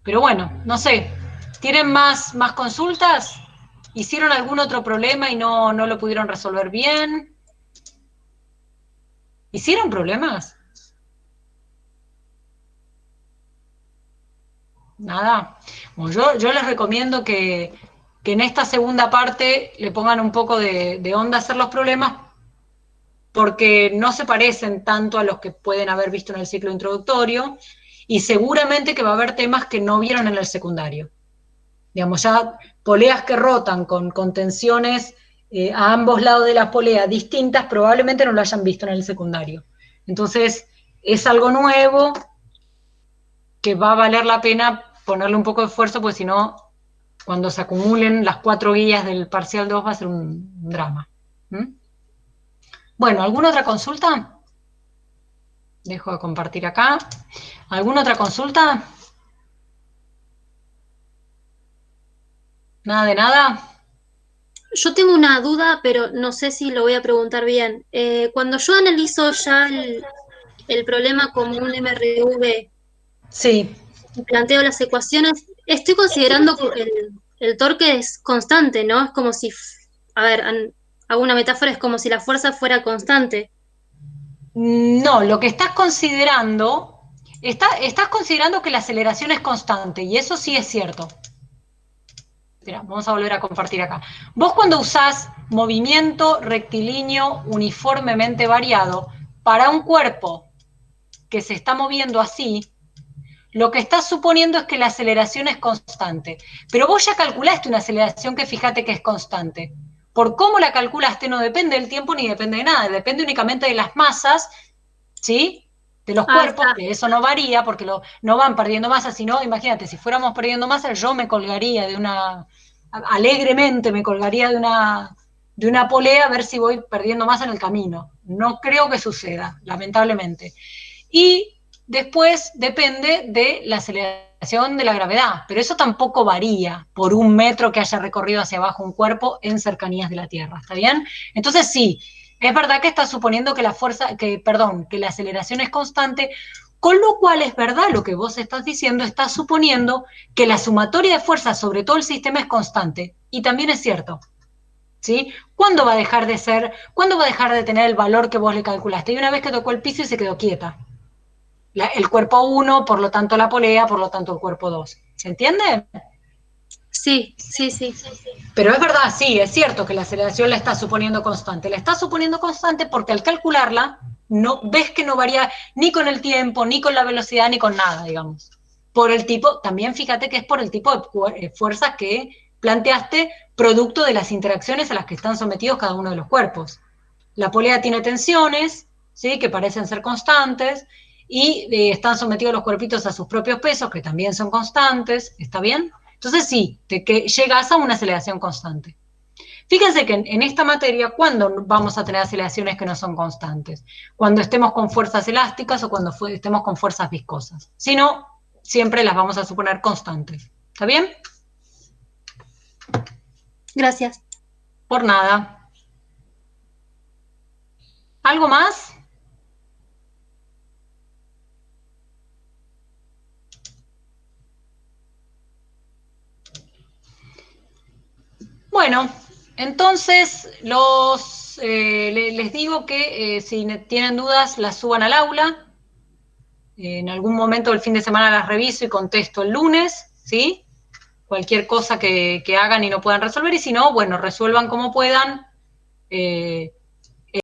Pero bueno, no sé. ¿Tienen más consultas? ¿Hicieron algún otro problema y no lo pudieron resolver bien? ¿Hicieron problemas? Nada. Bueno, yo les recomiendo que en esta segunda parte le pongan un poco de onda a hacer los problemas, porque no se parecen tanto a los que pueden haber visto en el ciclo introductorio, y seguramente que va a haber temas que no vieron en el secundario. Digamos, ya poleas que rotan con tensiones a ambos lados de la polea distintas, probablemente no lo hayan visto en el secundario. Entonces, es algo nuevo que va a valer la pena ponerle un poco de esfuerzo, porque si no, cuando se acumulen las 4 guías del parcial 2 va a ser un drama. ¿Mm? Bueno, ¿alguna otra consulta? Dejo de compartir acá. ¿Alguna otra consulta? ¿Nada de nada? Yo tengo una duda, pero no sé si lo voy a preguntar bien. Cuando yo analizo ya el problema como un MRV Sí. y planteo las ecuaciones, estoy considerando que el torque es constante, ¿no? Es como si, a ver, hago una metáfora, es como si la fuerza fuera constante. No, lo que estás considerando, estás considerando que la aceleración es constante, y eso sí es cierto. Espera, vamos a volver a compartir acá. Vos cuando usás movimiento rectilíneo uniformemente variado para un cuerpo que se está moviendo así, lo que estás suponiendo es que la aceleración es constante. Pero vos ya calculaste una aceleración que fíjate que es constante. Por cómo la calculaste no depende del tiempo ni depende de nada, depende únicamente de las masas, ¿sí? De los Ah, cuerpos, está. que eso no varía porque no van perdiendo masa, sino, imagínate, si fuéramos perdiendo masa, yo me colgaría alegremente me colgaría de una polea a ver si voy perdiendo masa en el camino. No creo que suceda, lamentablemente. Y después depende de la aceleración de la gravedad, pero eso tampoco varía por 1 metro que haya recorrido hacia abajo un cuerpo en cercanías de la Tierra, ¿está bien? Entonces sí, es verdad que está suponiendo que que la aceleración es constante, con lo cual es verdad lo que vos estás diciendo, estás suponiendo que la sumatoria de fuerzas sobre todo el sistema es constante, y también es cierto. ¿Sí? ¿Cuándo va a dejar de ser? ¿Cuándo va a dejar de tener el valor que vos le calculaste? Y una vez que tocó el piso y se quedó quieta. El cuerpo 1, por lo tanto la polea, por lo tanto el cuerpo 2. ¿Se entiende? Sí, sí, sí. Pero es verdad, sí, es cierto que la aceleración la está suponiendo constante. La está suponiendo constante porque al calcularla, ves que no varía ni con el tiempo, ni con la velocidad, ni con nada, digamos. Por el tipo, también fíjate que es por el tipo de fuerzas que planteaste, producto de las interacciones a las que están sometidos cada uno de los cuerpos. La polea tiene tensiones, ¿sí? Que parecen ser constantes, y están sometidos los cuerpitos a sus propios pesos, que también son constantes, ¿está bien? Entonces sí, que llegas a una aceleración constante. Fíjense que en esta materia, ¿cuándo vamos a tener aceleraciones que no son constantes? Cuando estemos con fuerzas elásticas o cuando estemos con fuerzas viscosas. Si no, siempre las vamos a suponer constantes. ¿Está bien? Gracias. Por nada. ¿Algo más? Bueno, entonces les digo que si tienen dudas las suban al aula. En algún momento del fin de semana las reviso y contesto el lunes, ¿sí? Cualquier cosa que hagan y no puedan resolver, y si no, bueno, resuelvan como puedan.